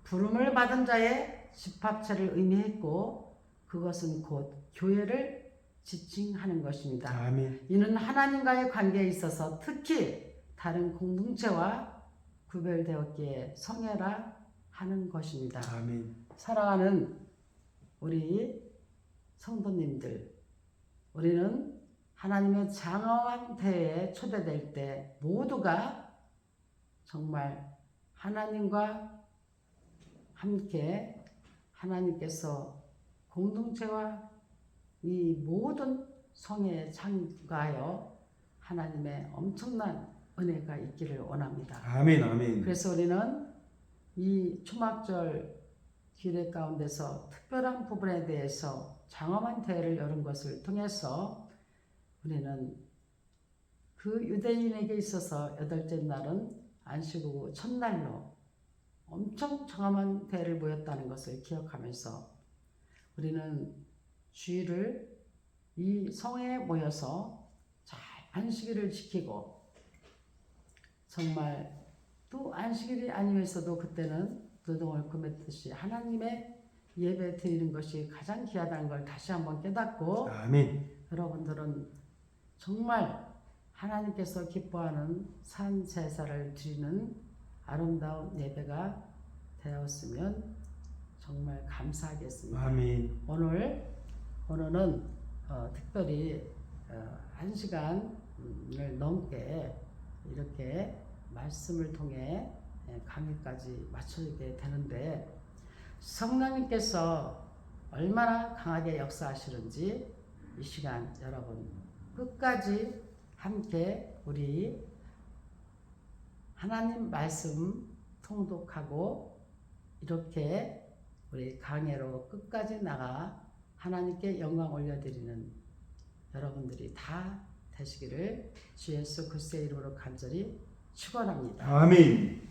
부름을 받은 자의 집합체를 의미했고 그것은 곧 교회를 지칭하는 것입니다. 아멘. 이는 하나님과의 관계에 있어서 특히 다른 공동체와 구별되었기에 성회라 하는 것입니다. 아멘. 사랑하는 우리 성도님들, 우리는 하나님의 장엄한 대회에 초대될 때 모두가 정말 하나님과 함께 하나님께서 공동체와 이 모든 성회에 참가하여 하나님의 엄청난 은혜가 있기를 원합니다. 아멘, 아멘. 그래서 우리는 이 초막절 기례 가운데서 특별한 부분에 대해서 장엄한 대회를 여는 것을 통해서 우리는 그 유대인에게 있어서 8째 날은 안식 후 첫날로 엄청 장엄한 대회를 모였다는 것을 기억하면서 우리는 주일을 이 성회에 모여서 잘 안식일을 지키고 정말 또 안식일이 아니면서도 그때는 노동을 금했듯이 하나님의 예배 드리는 것이 가장 귀하다는 걸 다시 한번 깨닫고 아멘. 여러분들은 정말 하나님께서 기뻐하는 산 제사를 드리는 아름다운 예배가 되었으면 정말 감사하겠습니다. 아멘. 오늘은 특별히 1시간을 넘게 이렇게 말씀을 통해 강의까지 마치게 되는데 성령님께서 얼마나 강하게 역사하시는지 이 시간 여러분 끝까지 함께 우리 하나님 말씀 통독하고 이렇게 우리 강해로 끝까지 나가 하나님께 영광 올려드리는 여러분들이 다 되시기를 주 예수 그리스도의 이름으로 간절히 축원합니다. 아멘.